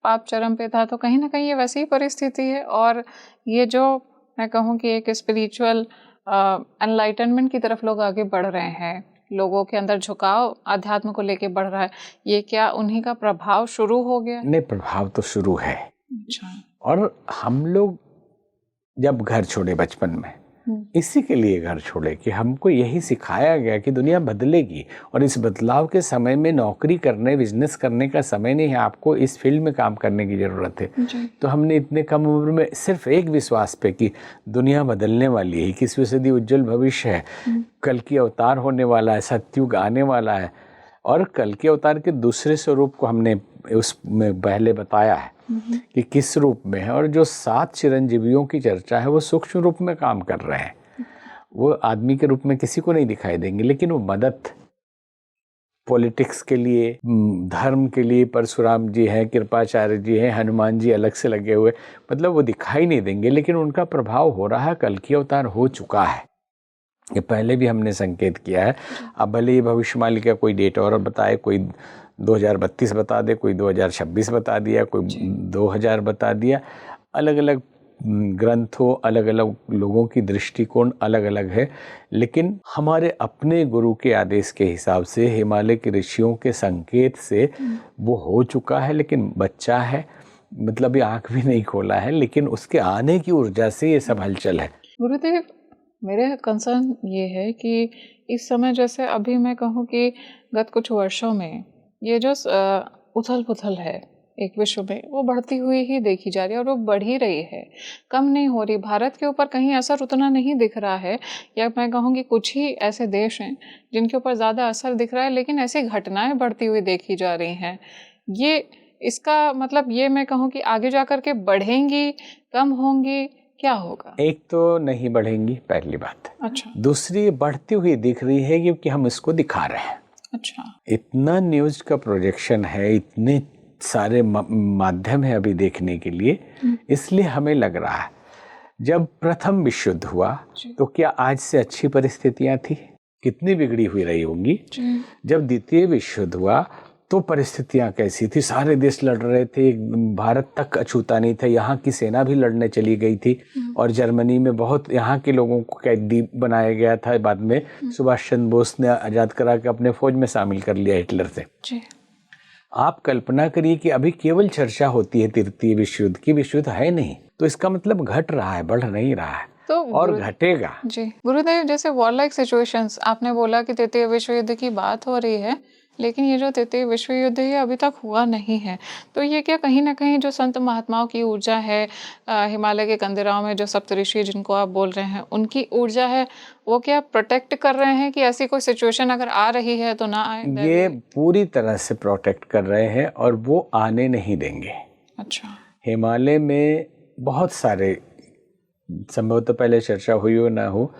पाप चरम पे था, तो कहीं ना कहीं ये वैसी ही परिस्थिति है। और ये जो मैं कहूँ कि एक स्पिरिचुअल एनलाइटनमेंट की तरफ लोग आगे बढ़ रहे हैं, लोगों के अंदर झुकाव आध्यात्म को लेके बढ़ रहा है, ये क्या उन्हीं का प्रभाव शुरू हो गया? नहीं, प्रभाव तो शुरू है। अच्छा। और हम लोग जब घर छोड़े बचपन में, इसी के लिए घर छोड़े कि हमको यही सिखाया गया कि दुनिया बदलेगी और इस बदलाव के समय में नौकरी करने, बिजनेस करने का समय नहीं है, आपको इस फील्ड में काम करने की ज़रूरत है। तो हमने इतने कम उम्र में सिर्फ एक विश्वास पे कि दुनिया बदलने वाली है, 21वीं सदी उज्जवल भविष्य है, कल की अवतार होने वाला है, सतयुग आने वाला है। और कल के अवतार के दूसरे स्वरूप को हमने उसमें पहले बताया है कि किस रूप में है। और जो 7 चिरंजीवियों की चर्चा है वो सूक्ष्म रूप में काम कर रहे हैं। वो आदमी के रूप में किसी को नहीं दिखाई देंगे, लेकिन वो मदद पॉलिटिक्स के लिए, धर्म के लिए परशुराम जी हैं, कृपाचार्य जी हैं, हनुमान जी अलग से लगे हुए, मतलब वो दिखाई नहीं देंगे, लेकिन उनका प्रभाव हो रहा है। कल की अवतार हो चुका है, ये पहले भी हमने संकेत किया है। अब भले ही भविष्यवाणी का कोई डेट और बताए, कोई 2032 बता दे, कोई 2026 बता दिया, कोई 2000 बता दिया, अलग अलग ग्रंथों, अलग अलग लोगों की दृष्टिकोण अलग अलग है। लेकिन हमारे अपने गुरु के आदेश के हिसाब से, हिमालय के ऋषियों के संकेत से वो हो चुका है। लेकिन बच्चा है, मतलब ये आँख भी नहीं खोला है, लेकिन उसके आने की ऊर्जा से ये सब हलचल है। गुरुदेव, मेरे कंसर्न ये है कि इस समय जैसे अभी मैं कहूँ कि गत कुछ वर्षों में ये जो उथल पुथल है एक विश्व में, वो बढ़ती हुई ही देखी जा रही है और वो बढ़ ही रही है, कम नहीं हो रही। भारत के ऊपर कहीं असर उतना नहीं दिख रहा है, या मैं कहूँ कि कुछ ही ऐसे देश हैं जिनके ऊपर ज़्यादा असर दिख रहा है, लेकिन ऐसी घटनाएं बढ़ती हुई देखी जा रही हैं। ये इसका मतलब ये मैं कहूँ कि आगे जा कर के बढ़ेंगी, कम होंगी, क्या होगा? एक तो नहीं बढ़ेंगी, पहली बात। अच्छा। दूसरी, बढ़ती हुई दिख रही है क्योंकि हम इसको दिखा रहे हैं। अच्छा। इतना न्यूज का प्रोजेक्शन है, इतने सारे माध्यम है अभी देखने के लिए, इसलिए हमें लग रहा है जब प्रथम विश्व युद्ध हुआ तो क्या आज से अच्छी परिस्थितियां थी? कितनी बिगड़ी हुई रही होंगी। जब द्वितीय विश्व युद्ध हुआ तो परिस्थितियां कैसी थी? सारे देश लड़ रहे थे, भारत तक अछूता नहीं था, यहाँ की सेना भी लड़ने चली गई थी और जर्मनी में बहुत यहाँ के लोगों को कैदी बनाया गया था। बाद में सुभाष चंद्र बोस ने आज़ाद करा के अपने फौज में शामिल कर लिया हिटलर से। आप कल्पना करिए कि अभी केवल चर्चा होती है तृतीय विश्व युद्ध की, विश्व युद्ध है नहीं, तो इसका मतलब घट रहा है, बढ़ नहीं रहा है, तो और घटेगा। जी गुरुदेव, जैसे वॉर लाइक सिचुएशंस आपने बोला कि तृतीय विश्व युद्ध की बात हो रही है, लेकिन ये जो तृतीय विश्व युद्ध है अभी तक हुआ नहीं है, तो ये क्या कहीं ना कहीं जो संत महात्माओं की ऊर्जा है, हिमालय के कंदराओं में जो सप्तऋषि जिनको आप बोल रहे हैं, उनकी ऊर्जा है, वो क्या प्रोटेक्ट कर रहे हैं कि ऐसी कोई सिचुएशन अगर आ रही है तो ना आए? ये पूरी तरह से प्रोटेक्ट कर रहे हैं और वो आने नहीं देंगे। अच्छा। हिमालय में बहुत सारे, संभवतः पहले चर्चा हुई हो ना हो,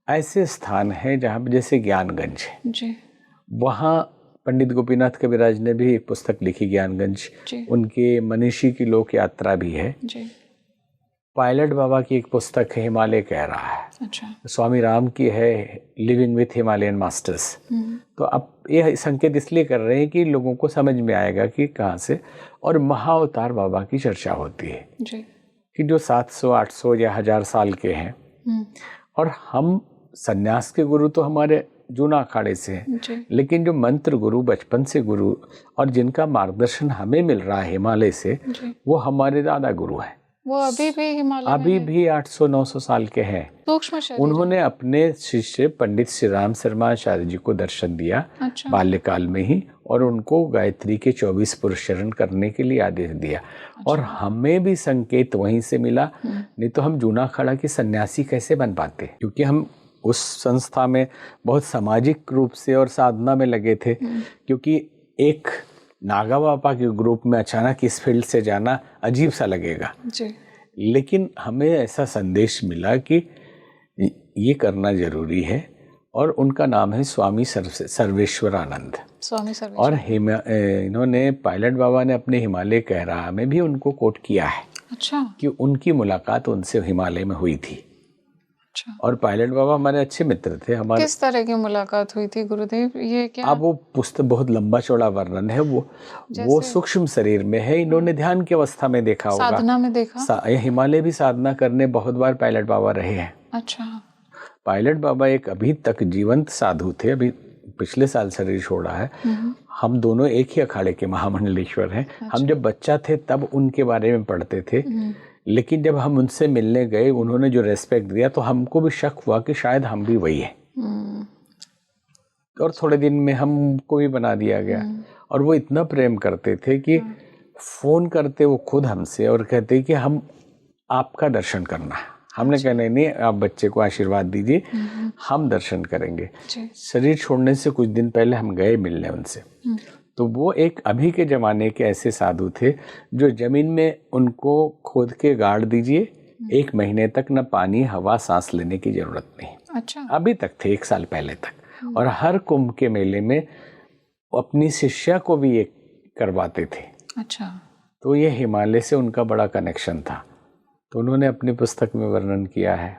ऐसे स्थान हैं जहाँ पे, जैसे ज्ञानगंज जी, वहाँ पंडित गोपीनाथ कविराज ने भी एक पुस्तक लिखी ज्ञानगंज, उनके मनीषी की लोक यात्रा भी है जी। पायलट बाबा की एक पुस्तक है हिमालय कह रहा है। अच्छा। स्वामी राम की है लिविंग विथ हिमालयन मास्टर्स। तो अब ये संकेत इसलिए कर रहे हैं कि लोगों को समझ में आएगा कि कहाँ से। और महाअवतार बाबा की चर्चा होती है जी, कि जो 700, 800 या 1000 साल के हैं, और हम सन्यास के गुरु तो हमारे जूना अखाड़े से हैं, लेकिन जो मंत्र गुरु, बचपन से गुरु और जिनका मार्गदर्शन हमें मिल रहा है हिमालय से, वो हमारे दादा गुरु हैं। वो अभी भी हिमालय अभी भी 800-900 साल के हैं, सूक्ष्म शरीर। उन्होंने अपने शिष्य पंडित श्री राम शर्मा आचार्य जी को दर्शन दिया बाल्यकाल में ही, और उनको गायत्री के 24 पुरुष चरण करने के लिए आदेश दिया। और हमें भी संकेत वहीं से मिला, नहीं तो हम जूना अखाड़ा के सन्यासी कैसे बन पाते, क्योंकि हम उस संस्था में बहुत सामाजिक रूप से और साधना में लगे थे। क्योंकि एक नागा बाबा के ग्रुप में अचानक इस फील्ड से जाना अजीब सा लगेगा जी। लेकिन हमें ऐसा संदेश मिला कि ये करना जरूरी है। और उनका नाम है स्वामी सर्वेश्वरानंद। स्वामी सर्वेश्वर। और इन्होंने पायलट बाबा ने अपने हिमालय कह रहा में भी उनको कोट किया है। अच्छा। कि उनकी मुलाकात उनसे हिमालय में हुई थी। अच्छा। और पायलट बाबा हमारे अच्छे मित्र थे हमारे। किस तरह की मुलाकात हुई थी गुरुदेव, ये क्या? अब वो पुस्तक बहुत लंबा चौड़ा वर्णन है, वो सूक्ष्म शरीर में है। इन्होंने ध्यान की अवस्था में देखा होगा, साधना में देखा। हिमालय भी साधना करने बहुत बार पायलट बाबा रहे हैं। अच्छा। पायलट बाबा एक अभी तक जीवंत साधु थे, अभी पिछले साल शरीर छोड़ा है। हम दोनों एक ही अखाड़े के महामंडलेश्वर हैं। अच्छा। हम जब बच्चा थे तब उनके बारे में पढ़ते थे, लेकिन जब हम उनसे मिलने गए उन्होंने जो रेस्पेक्ट दिया तो हमको भी शक हुआ कि शायद हम भी वही हैं। और थोड़े दिन में हमको भी बना दिया गया। और वो इतना प्रेम करते थे कि फोन करते वो खुद हमसे और कहते कि हम आपका दर्शन करना है। हमने कहा नहीं, आप बच्चे को आशीर्वाद दीजिए, हम दर्शन करेंगे। शरीर छोड़ने से कुछ दिन पहले हम गए मिलने उनसे। तो वो एक अभी के ज़माने के ऐसे साधु थे जो ज़मीन में उनको खोद के गाड़ दीजिए, 1 महीने तक न पानी हवा सांस लेने की ज़रूरत नहीं। अच्छा। अभी तक थे, 1 साल पहले तक। और हर कुंभ के मेले में अपनी शिष्या को भी ये करवाते थे। अच्छा। तो ये हिमालय से उनका बड़ा कनेक्शन था, तो उन्होंने अपनी पुस्तक में वर्णन किया है।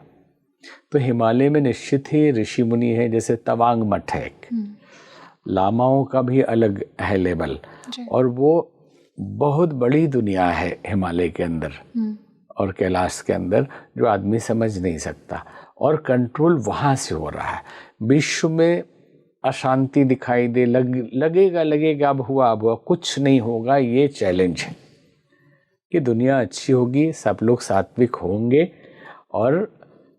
तो हिमालय में निश्चित ही ऋषि मुनि है, जैसे तवांग मठ है एक, लामाओं का भी अलग है लेवल। और वो बहुत बड़ी दुनिया है हिमालय के अंदर और कैलाश के अंदर, जो आदमी समझ नहीं सकता। और कंट्रोल वहाँ से हो रहा है। विश्व में अशांति दिखाई दे, लगेगा अब हुआ, कुछ नहीं होगा। ये चैलेंज है कि दुनिया अच्छी होगी, सब लोग सात्विक होंगे और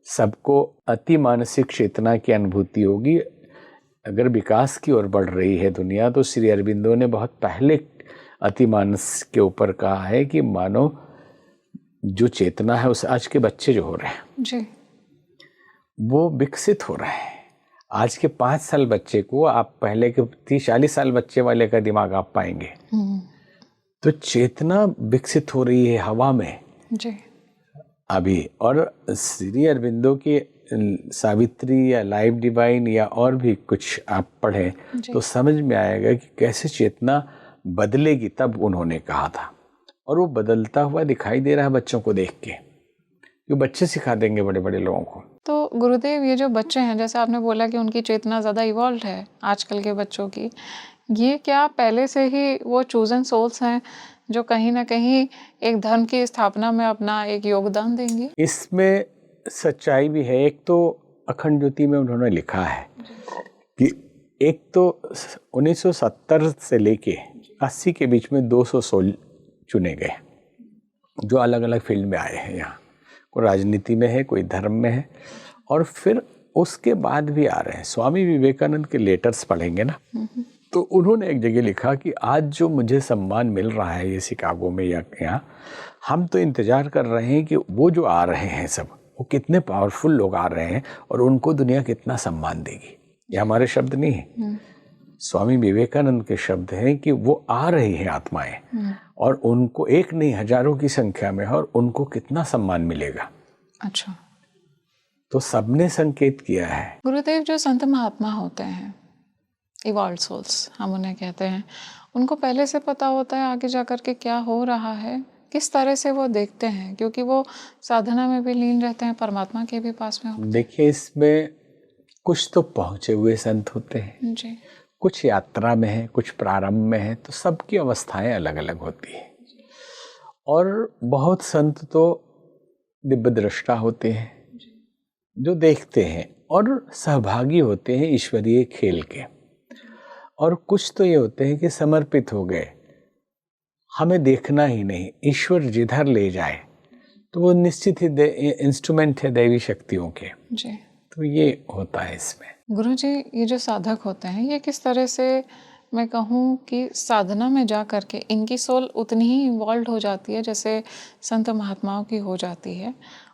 सबको अति मानसिक चेतना की अनुभूति होगी। अगर विकास की ओर बढ़ रही है दुनिया, तो श्री अरविंदो ने बहुत पहले अति मानस के ऊपर कहा है कि मानो जो चेतना है उस आज के बच्चे जो हो रहे हैं जी, वो विकसित हो रहे हैं। आज के 5 साल बच्चे को आप पहले के 30-40 साल बच्चे वाले का दिमाग आप पाएंगे। तो चेतना विकसित हो रही है हवा में जी अभी। और श्री अरविंदो की सावित्री या लाइफ डिवाइन या और भी कुछ आप पढ़ें तो समझ में आएगा कि कैसे चेतना बदलेगी। तब उन्होंने कहा था, और वो बदलता हुआ दिखाई दे रहा है बच्चों को देख के, क्योंकि बच्चे सिखा देंगे बड़े बड़े लोगों को। तो गुरुदेव, ये जो बच्चे हैं, जैसे आपने बोला कि उनकी चेतना ज़्यादा इवॉल्व है आजकल के बच्चों की, ये क्या पहले से ही वो चूजन सोल्स हैं जो कहीं ना कहीं एक धर्म की स्थापना में अपना एक योगदान देंगे? इसमें सच्चाई भी है। एक तो अखंड ज्योति में उन्होंने लिखा है कि एक तो 1970 से लेके 80 के बीच में 200 सोल चुने गए जो अलग अलग फील्ड में आए हैं यहाँ। कोई राजनीति में है, कोई धर्म में है, और फिर उसके बाद भी आ रहे हैं। स्वामी विवेकानंद के लेटर्स पढ़ेंगे ना, तो उन्होंने एक जगह लिखा कि आज जो मुझे सम्मान मिल रहा है ये शिकागो में या यहाँ, हम तो इंतजार कर रहे हैं कि वो जो आ रहे हैं सब, वो कितने पावरफुल लोग आ रहे हैं और उनको दुनिया कितना सम्मान देगी। ये हमारे शब्द नहीं है, स्वामी विवेकानंद के शब्द हैं कि वो आ रही है आत्माएं और उनको एक नहीं हजारों की संख्या में है, और उनको कितना सम्मान मिलेगा। अच्छा, तो सबने संकेत किया है। गुरुदेव, जो संत महात्मा होते हैं, इवॉल्व सोल्स हम उन्हें कहते हैं, उनको पहले से पता होता है आगे जाकर के क्या हो रहा है? किस तरह से वो देखते हैं? क्योंकि वो साधना में भी लीन रहते हैं, परमात्मा के भी पास में होते हैं। देखिए, इसमें कुछ तो पहुंचे हुए संत होते हैं जी, कुछ यात्रा में है, कुछ प्रारंभ में है, तो सबकी अवस्थाएं अलग अलग होती है। और बहुत संत तो दिव्य दृष्टा होते हैं जो देखते हैं और सहभागी होते हैं ईश्वरीय खेल के, और कुछ तो ये होते हैं कि समर्पित हो गए, हमें देखना ही नहीं, ईश्वर जिधर ले जाए, तो वो निश्चित ही इंस्ट्रूमेंट है दैवी शक्तियों के। जी, तो ये होता है इसमें। गुरुजी, ये जो साधक होते हैं, ये किस तरह से, मैं कहूँ कि साधना में जा कर के इनकी सोल उतनी ही इवॉल्व हो जाती है जैसे संत महात्माओं की हो जाती है,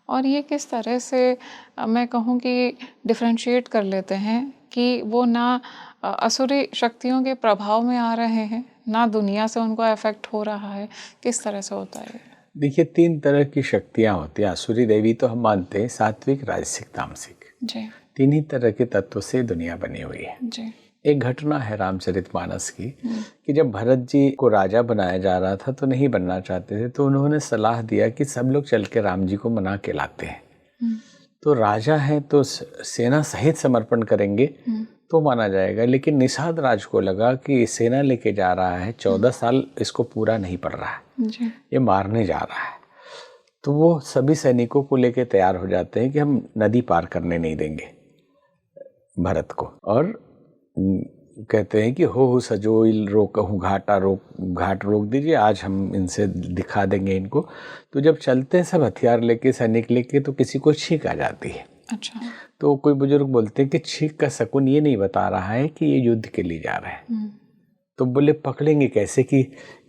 और ये किस तरह से, मैं कहूँ कि डिफरेंशिएट कर लेते हैं कि वो ना असुरी शक्तियों के प्रभाव में आ रहे हैं, ना दुनिया से उनको अफेक्ट हो रहा है? किस तरह से होता है? देखिए, 3 तरह की शक्तियाँ होती हैं। असुरी देवी तो हम मानते हैं, सात्विक, राजसिक, तामसिक। जी। 3 ही तरह के तत्व से दुनिया बनी हुई है। जी। एक घटना है रामचरितमानस की कि जब भरत जी को राजा बनाया जा रहा था तो नहीं बनना चाहते थे, तो उन्होंने सलाह दिया कि सब लोग चल के राम जी को मना के लाते हैं। तो राजा हैं तो सेना सहित समर्पण करेंगे तो माना जाएगा, लेकिन निषाद राज को लगा कि सेना लेके जा रहा है, 14 साल इसको पूरा नहीं पड़ रहा है, जी। ये मारने जा रहा है। तो वो सभी सैनिकों को लेके तैयार हो जाते हैं कि हम नदी पार करने नहीं देंगे भरत को, और कहते हैं कि हो सजोइल रोकहूँ घाट रोक दीजिए, आज हम इनसे दिखा देंगे इनको। तो जब चलते हैं सब हथियार लेके, सैनिक लेके, तो किसी को छींक आ जाती है। अच्छा। तो कोई बुजुर्ग बोलते हैं कि छींक का शकुन ये नहीं बता रहा है कि ये युद्ध के लिए जा रहे हैं। तो बोले पकड़ेंगे कैसे कि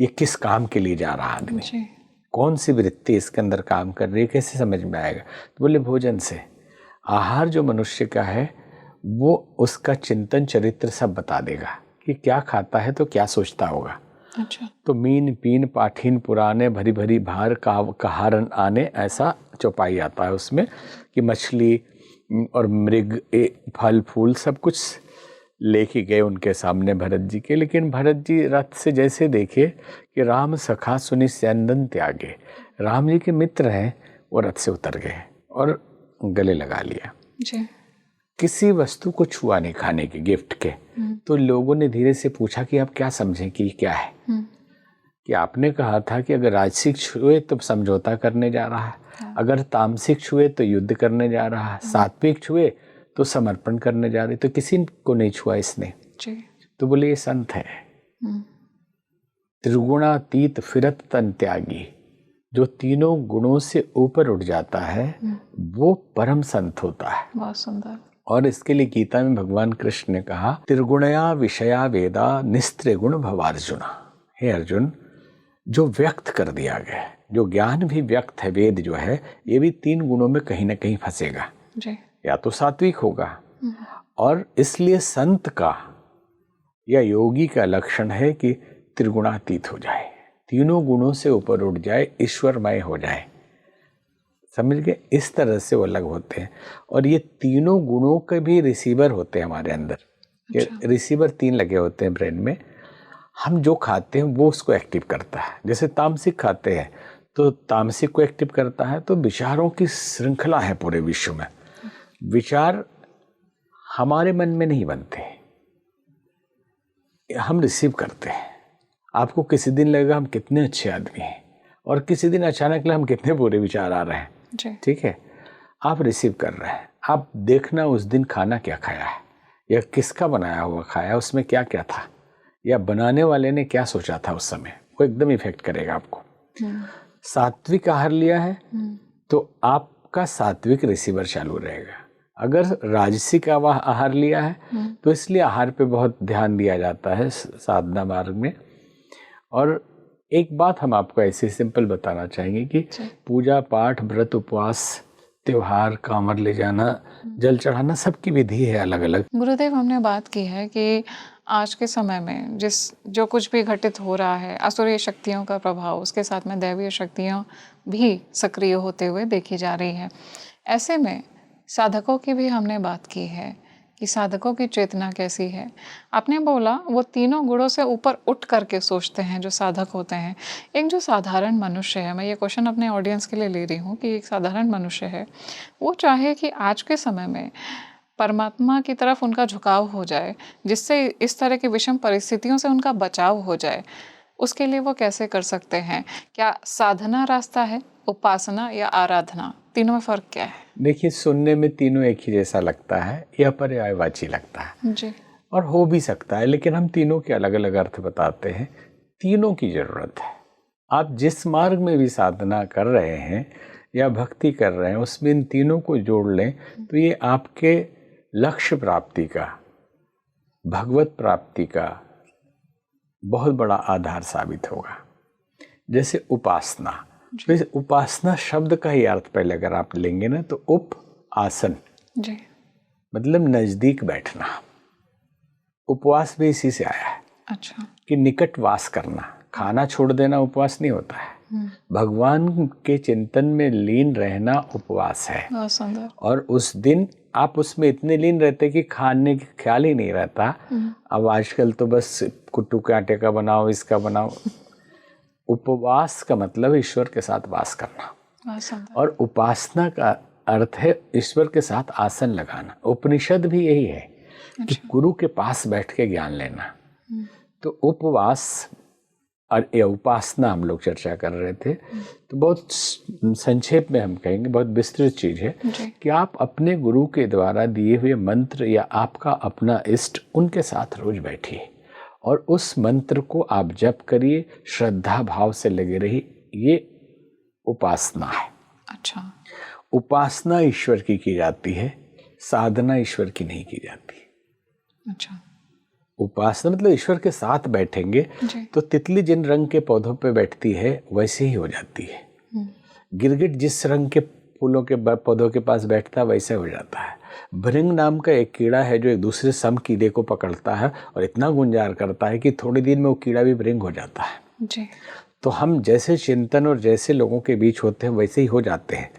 ये किस काम के लिए जा रहा आदमी, कौन सी वृत्ति इसके अंदर काम कर रही है, कैसे समझ में आएगा। तो बोले भोजन से। आहार जो मनुष्य का है वो उसका चिंतन चरित्र सब बता देगा कि क्या खाता है तो क्या सोचता होगा। अच्छा। तो मीन पीन पाठीन पुराने भरी भरी भार कहारन आने, ऐसा चौपाई आता है उसमें कि मछली और मृग फल फूल सब कुछ लेके गए उनके सामने भरत जी के। लेकिन भरत जी रथ से जैसे देखे कि राम सखा सुनि सैंदन त्यागे, राम जी के मित्र हैं, वो रथ से उतर गए और गले लगा लिया जी। किसी वस्तु को छुआ नहीं खाने के, गिफ्ट के। तो लोगों ने धीरे से पूछा कि आप क्या समझें कि क्या है, कि आपने कहा था कि अगर राजसिक छुए तो समझौता करने जा रहा है, अगर तामसिक छुए तो युद्ध करने जा रहा है, सात्विक छुए तो समर्पण करने जा रही, तो किसी को नहीं छुआ इसने। तो बोले ये संत है, त्रिगुणातीत फिरत तन त्यागी, जो तीनों गुणों से ऊपर उठ जाता है वो परम संत होता है। बहुत सुंदर। और इसके लिए गीता में भगवान कृष्ण ने कहा, त्रिगुणया विषया वेदा निस्त्रिगुण भवार्जुना। हे अर्जुन, जो व्यक्त कर दिया गया, जो ज्ञान भी व्यक्त है, वेद जो है, ये भी 3 गुणों में कहीं ना कहीं फंसेगा जी। या तो सात्विक होगा, और इसलिए संत का या योगी का लक्षण है कि त्रिगुणातीत हो जाए, तीनों गुणों से ऊपर उठ जाए, ईश्वरमय हो जाए। समझ गए? इस तरह से वो अलग होते हैं। और ये तीनों गुणों के भी रिसीवर होते हैं हमारे अंदर। अच्छा। रिसीवर 3 लगे होते हैं ब्रेन में। हम जो खाते हैं वो उसको एक्टिव करता है। जैसे तामसिक खाते हैं तो तामसिक को एक्टिव करता है। तो विचारों की श्रृंखला है पूरे विश्व में। विचार हमारे मन में नहीं बनते, हम रिसीव करते हैं। आपको किसी दिन लगेगा हम कितने अच्छे आदमी हैं, और किसी दिन अचानक हम कितने बुरे विचार आ रहे हैं। ठीक है, आप रिसीव कर रहे हैं। आप देखना उस दिन खाना क्या खाया है, या किसका बनाया हुआ खाया, उसमें क्या क्या था, या बनाने वाले ने क्या सोचा था उस समय, वो एकदम इफेक्ट करेगा आपको। सात्विक आहार लिया है तो आपका सात्विक रिसीवर चालू रहेगा। अगर राजसिक आहार लिया है तो इसलिए आहार पे बहुत ध्यान दिया जाता है साधना मार्ग में। और एक बात हम आपको ऐसे सिंपल बताना चाहेंगे कि पूजा पाठ, व्रत, उपवास, त्योहार, कांवर ले जाना, जल चढ़ाना, सबकी विधि है अलग अलग। गुरुदेव, हमने बात की है कि आज के समय में जो कुछ भी घटित हो रहा है, असुरीय शक्तियों का प्रभाव, उसके साथ में दैवीय शक्तियाँ भी सक्रिय होते हुए देखी जा रही है। ऐसे में साधकों की भी हमने बात की है कि साधकों की चेतना कैसी है। आपने बोला वो तीनों गुणों से ऊपर उठ करके सोचते हैं जो साधक होते हैं। एक जो साधारण मनुष्य है, मैं ये क्वेश्चन अपने ऑडियंस के लिए ले रही हूँ कि एक साधारण मनुष्य है, वो चाहे कि आज के समय में परमात्मा की तरफ उनका झुकाव हो जाए, जिससे इस तरह की विषम परिस्थितियों से उनका बचाव हो जाए, उसके लिए वो कैसे कर सकते हैं? क्या साधना रास्ता है, उपासना या आराधना? तीनों में फर्क क्या है? देखिए, सुनने में तीनों एक ही जैसा लगता है या पर्यायवाची लगता है जी, और हो भी सकता है, लेकिन हम तीनों के अलग अलग अर्थ बताते हैं। तीनों की जरूरत है। आप जिस मार्ग में भी साधना कर रहे हैं या भक्ति कर रहे हैं, उसमें इन तीनों को जोड़ लें तो ये आपके लक्ष्य प्राप्ति का, भगवत प्राप्ति का बहुत बड़ा आधार साबित होगा। जैसे उपासना, तो उपासना शब्द का ही अर्थ पहले अगर आप लेंगे ना, तो उप आसन जी, मतलब नजदीक बैठना। उपवास भी इसी से आया है। अच्छा, कि निकट वास करना। खाना छोड़ देना उपवास नहीं होता है। भगवान के चिंतन में लीन रहना उपवास है। बहुत सुंदर। और उस दिन आप उसमें इतने लीन रहते कि खाने का ख्याल ही नहीं रहता। अब आजकल तो बस कुट्टू के आटे का बनाओ, इसका बनाओ। उपवास का मतलब ईश्वर के साथ वास करना, और उपासना का अर्थ है ईश्वर के साथ आसन लगाना। उपनिषद भी यही है कि गुरु के पास बैठ के ज्ञान लेना। तो उपवास और ये उपासना हम लोग चर्चा कर रहे थे, तो बहुत संक्षेप में हम कहेंगे, बहुत विस्तृत चीज है कि आप अपने गुरु के द्वारा दिए हुए मंत्र या आपका अपना इष्ट, उनके साथ रोज बैठिए और उस मंत्र को आप जप करिए, श्रद्धा भाव से लगे रहिए। ये उपासना है। अच्छा, उपासना ईश्वर की जाती है, साधना ईश्वर की नहीं की जाती। अच्छा, उपासना मतलब ईश्वर के साथ बैठेंगे तो तितली जिन रंग के पौधों पे बैठती है वैसे ही हो जाती है। गिरगिट जिस रंग के फूलों के पौधों के पास बैठता है वैसे हो जाता है। भृंग नाम का एक कीड़ा है जो एक दूसरे सम कीड़े को पकड़ता है और इतना गुंजार करता है कि थोड़ी देर में वो कीड़ा भी भृंग हो जाता है जी। तो हम जैसे चिंतन और जैसे लोगों के बीच होते हैं वैसे ही हो जाते हैं।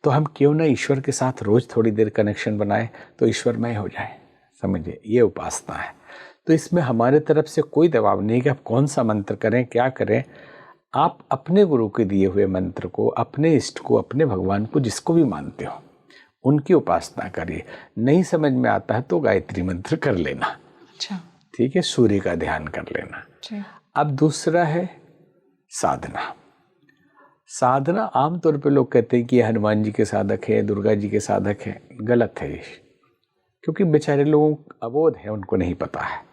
तो हम क्यों ना ईश्वर के साथ रोज थोड़ी देर कनेक्शन बनाए तो ईश्वरमय हो जाए। समझिए, ये उपासना है। तो इसमें हमारे तरफ से कोई दबाव नहीं कि आप कौन सा मंत्र करें, क्या करें। आप अपने गुरु के दिए हुए मंत्र को, अपने इष्ट को, अपने भगवान को, जिसको भी मानते हो, उनकी उपासना करिए। नहीं समझ में आता है तो गायत्री मंत्र कर लेना। अच्छा, ठीक है, सूर्य का ध्यान कर लेना। अब दूसरा है साधना। साधना आमतौर पे लोग कहते हैं कि हनुमान जी के साधक है, दुर्गा जी के साधक है। गलत है ये, क्योंकि बेचारे लोगों को अबोध है, उनको नहीं पता है।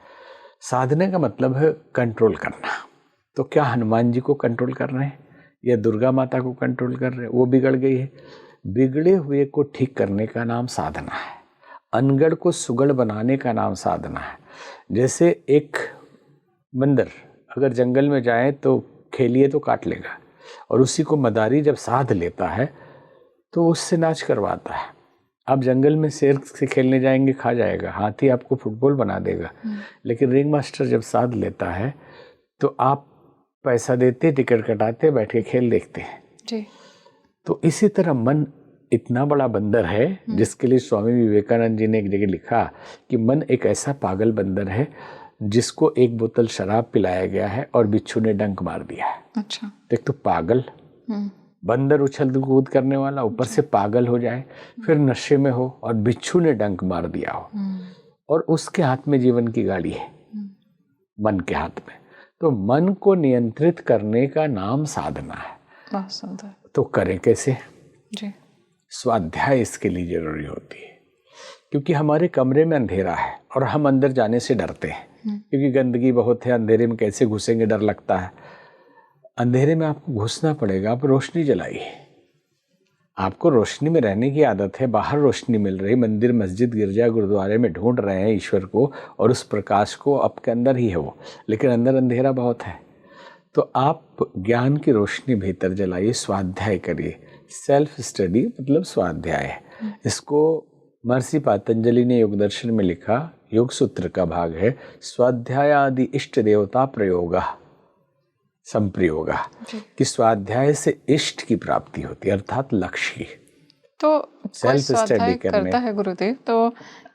साधना का मतलब है कंट्रोल करना। तो क्या हनुमान जी को कंट्रोल कर रहे हैं या दुर्गा माता को कंट्रोल कर रहे हैं? वो बिगड़ गई है। बिगड़े हुए को ठीक करने का नाम साधना है। अनगढ़ को सुगढ़ बनाने का नाम साधना है। जैसे एक बंदर अगर जंगल में जाए तो खेलिए तो काट लेगा, और उसी को मदारी जब साध लेता है तो उससे नाच करवाता है। आप जंगल में शेर से खेलने जाएंगे, खा जाएगा। हाथी आपको फुटबॉल बना देगा। लेकिन रिंग मास्टर जब साध लेता है तो आप पैसा देते, टिकट कटाते, बैठ के खेल देखते हैं जी। तो इसी तरह मन इतना बड़ा बंदर है जिसके लिए स्वामी विवेकानंद जी ने एक जगह लिखा कि मन एक ऐसा पागल बंदर है जिसको एक बोतल शराब पिलाया गया है और बिच्छू ने डंक मार दिया है। अच्छा, देख तो पागल बंदर उछल कूद करने वाला, ऊपर से पागल हो जाए, फिर नशे में हो और बिच्छू ने डंक मार दिया हो, और उसके हाथ में जीवन की गाड़ी है, मन के हाथ में। तो मन को नियंत्रित करने का नाम साधना है। बहुत सुंदर। तो करें कैसे जी। स्वाध्याय इसके लिए जरूरी होती है, क्योंकि हमारे कमरे में अंधेरा है और हम अंदर जाने से डरते हैं, क्योंकि गंदगी बहुत है, अंधेरे में कैसे घुसेंगे, डर लगता है। अंधेरे में आपको घुसना पड़ेगा, आप रोशनी जलाइए। आपको रोशनी में रहने की आदत है, बाहर रोशनी मिल रही, मंदिर, मस्जिद, गिरजा, गुरुद्वारे में ढूंढ रहे हैं ईश्वर को, और उस प्रकाश को आपके अंदर ही है वो, लेकिन अंदर अंधेरा बहुत है। तो आप ज्ञान की रोशनी भीतर जलाइए, स्वाध्याय करिए। सेल्फ स्टडी मतलब स्वाध्याय है। इसको महर्षि पतंजलि ने योग दर्शन में लिखा, योग सूत्र का भाग है, स्वाध्याय आदि इष्ट देवता प्रयोगा संप्रयोगा, कि स्वाध्याय से इष्ट की प्राप्ति होती है, अर्थात लक्ष्य की। तो सेल्फ स्वाध्याय स्टडी करने करता है गुरुदेव, तो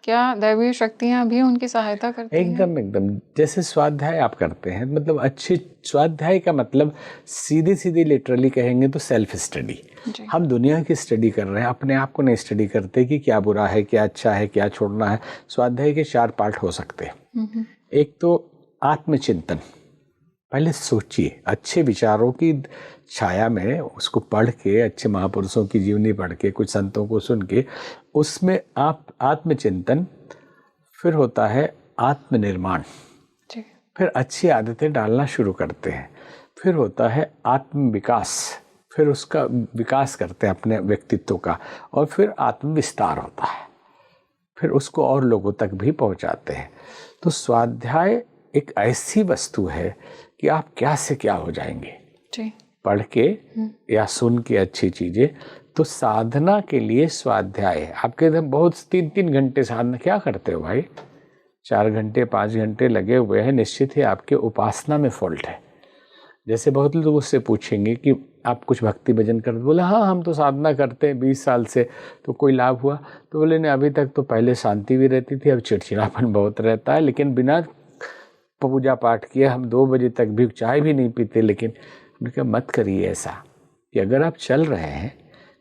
क्या दैवीय शक्तियां भी उनकी सहायता करती हैं? एकदम जैसे स्वाध्याय आप करते हैं, मतलब अच्छी स्वाध्याय का मतलब सीधी सीधी लिटरली कहेंगे तो सेल्फ स्टडी। हम दुनिया की स्टडी कर रहे हैं, अपने आप को नहीं स्टडी करते कि क्या बुरा है, क्या अच्छा है, क्या छोड़ना है। स्वाध्याय के 4 पार्ट हो सकते हैं। एक तो आत्मचिंतन, पहले सोचिए, अच्छे विचारों की छाया में उसको पढ़ के, अच्छे महापुरुषों की जीवनी पढ़ के, कुछ संतों को सुन के, उसमें आप आत्मचिंतन, फिर होता है आत्मनिर्माण, फिर अच्छी आदतें डालना शुरू करते हैं, फिर होता है आत्म विकास, फिर उसका विकास करते हैं अपने व्यक्तित्व का, और फिर आत्मविस्तार होता है, फिर उसको और लोगों तक भी पहुंचाते हैं। तो स्वाध्याय एक ऐसी वस्तु है कि आप क्या से क्या हो जाएंगे जी। पढ़ के या सुन के अच्छी चीजें। तो साधना के लिए स्वाध्याय है। आपके एकदम बहुत 3-3 घंटे साधना क्या करते हो भाई? 4 घंटे 5 घंटे लगे हुए हैं, निश्चित ही आपके उपासना में फॉल्ट है। जैसे बहुत लोग उससे पूछेंगे कि आप कुछ भक्ति भजन करते? बोले हाँ हम तो साधना करते हैं 20 साल से, तो कोई लाभ हुआ? तो बोले नहीं, अभी तक तो पहले शांति भी रहती थी, अब चिड़चिड़ापन बहुत रहता है, लेकिन बिना पूजा पाठ किए हम 2 बजे तक भी चाय भी नहीं पीते। लेकिन उन्होंने कहा मत करिए ऐसा, कि अगर आप चल रहे हैं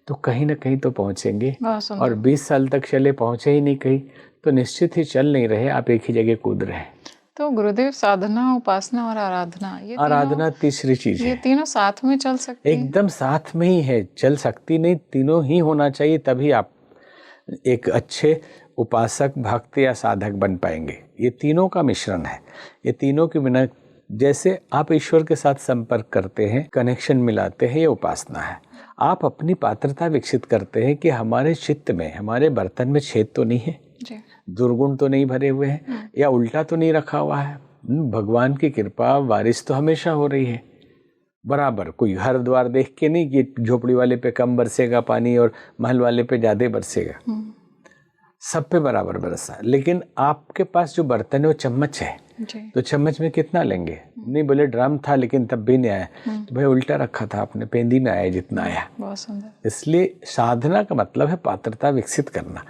तो कहीं ना कहीं तो पहुँचेंगे, और 20 साल तक चले पहुँचे ही नहीं कहीं, तो निश्चित ही चल नहीं रहे, आप एक ही जगह कूद रहे हैं। तो गुरुदेव, साधना, उपासना और आराधना, ये आराधना तीसरी चीज है। ये तीनों साथ में चल सकती हैं? एकदम साथ में ही है, चल सकती नहीं, तीनों ही होना चाहिए, तभी आप एक अच्छे उपासक, भक्त या साधक बन पाएंगे। ये तीनों का मिश्रण है। ये तीनों के बिना, जैसे आप ईश्वर के साथ संपर्क करते हैं, कनेक्शन मिलाते हैं, ये उपासना है। आप अपनी पात्रता विकसित करते हैं कि हमारे चित्त में, हमारे बर्तन में छेद तो नहीं है, दुर्गुण तो नहीं भरे हुए हैं, या उल्टा तो नहीं रखा हुआ है। भगवान की कृपा, बारिश तो हमेशा हो रही है बराबर। कोई घर द्वार देख के नहीं कि झोपड़ी वाले पे कम बरसेगा पानी और महल वाले पे ज़्यादा बरसेगा, सब पे बराबर बरसा। लेकिन आपके पास जो बर्तन है वो चम्मच है, तो चम्मच में कितना लेंगे? नहीं बोले ड्रम था लेकिन तब भी नहीं आया, तो भाई उल्टा रखा था आपने, पेंदी में आया जितना आया। बहुत सुंदर। इसलिए साधना का मतलब है पात्रता विकसित करना,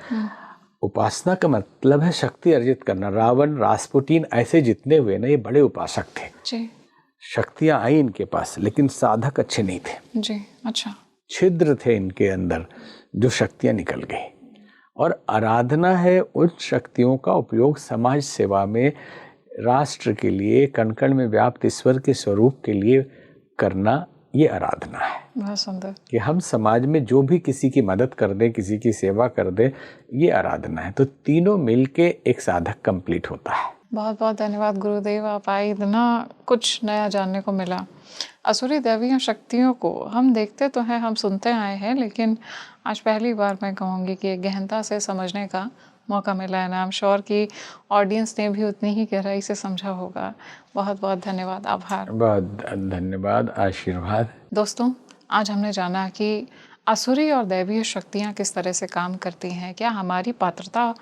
उपासना का मतलब है शक्ति अर्जित करना। रावण, रासपुटीन ऐसे जितने हुए ना, ये बड़े उपासक थे, शक्तियां आई इनके पास, लेकिन साधक अच्छे नहीं थे जी। अच्छा, छिद्र थे इनके अंदर, जो शक्तियां निकल गई। और आराधना है उन शक्तियों का उपयोग समाज सेवा में, राष्ट्र के लिए, कण कण में व्याप्त ईश्वर के स्वरूप के लिए करना, ये आराधना है। बहुत सुंदर। कि हम समाज में जो भी किसी की मदद कर दें, किसी की सेवा कर दें, ये आराधना है। तो तीनों मिलके एक साधक कंप्लीट होता है। बहुत बहुत धन्यवाद गुरुदेव, आप आए, इतना कुछ नया जानने को मिला। असुरी दैवीय शक्तियों को हम देखते तो हैं, हम सुनते आए हैं, लेकिन आज पहली बार मैं कहूँगी कि गहनता से समझने का मौका मिला है। आई एम श्योर कि ऑडियंस ने भी उतनी ही गहराई से समझा होगा। बहुत बहुत धन्यवाद, आभार। बहुत धन्यवाद, आशीर्वाद। दोस्तों, आज हमने जाना कि असुरी और दैवीय शक्तियाँ किस तरह से काम करती हैं। क्या हमारी पात्रता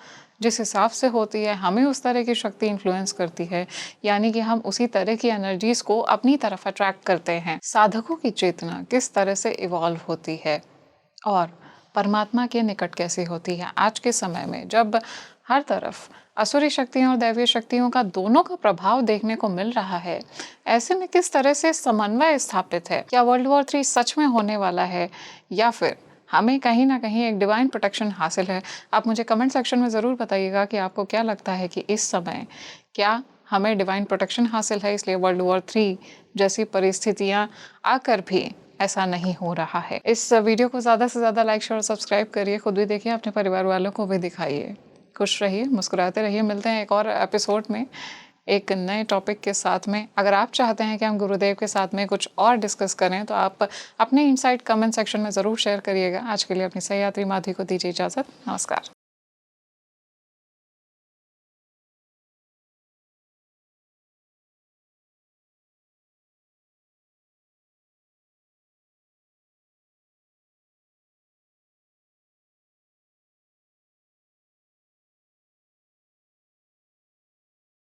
जिस हिसाब से होती है, हमें उस तरह की शक्ति इन्फ्लुएंस करती है, यानी कि हम उसी तरह की एनर्जीज को अपनी तरफ अट्रैक्ट करते हैं। साधकों की चेतना किस तरह से इवॉल्व होती है और परमात्मा के निकट कैसे होती है आज के समय में, जब हर तरफ असुरी शक्तियों और दैवीय शक्तियों का दोनों का प्रभाव देखने को मिल रहा है। ऐसे में किस तरह से समन्वय स्थापित है? क्या वर्ल्ड वॉर 3 सच में होने वाला है, या फिर हमें कहीं ना कहीं एक डिवाइन प्रोटेक्शन हासिल है? आप मुझे कमेंट सेक्शन में ज़रूर बताइएगा कि आपको क्या लगता है कि इस समय क्या हमें डिवाइन प्रोटेक्शन हासिल है, इसलिए वर्ल्ड वॉर 3 जैसी परिस्थितियाँ आकर भी ऐसा नहीं हो रहा है। इस वीडियो को ज़्यादा से ज़्यादा लाइक, शेयर और सब्सक्राइब करिए, खुद भी देखिए, अपने परिवार वालों को भी दिखाइए। खुश रहिए, मुस्कुराते रहिए। मिलते हैं एक और एपिसोड में एक नए टॉपिक के साथ में। अगर आप चाहते हैं कि हम गुरुदेव के साथ में कुछ और डिस्कस करें, तो आप अपने इनसाइट कमेंट सेक्शन में ज़रूर शेयर करिएगा। आज के लिए अपनी सही यात्री माधवी को दीजिए इजाज़त। नमस्कार।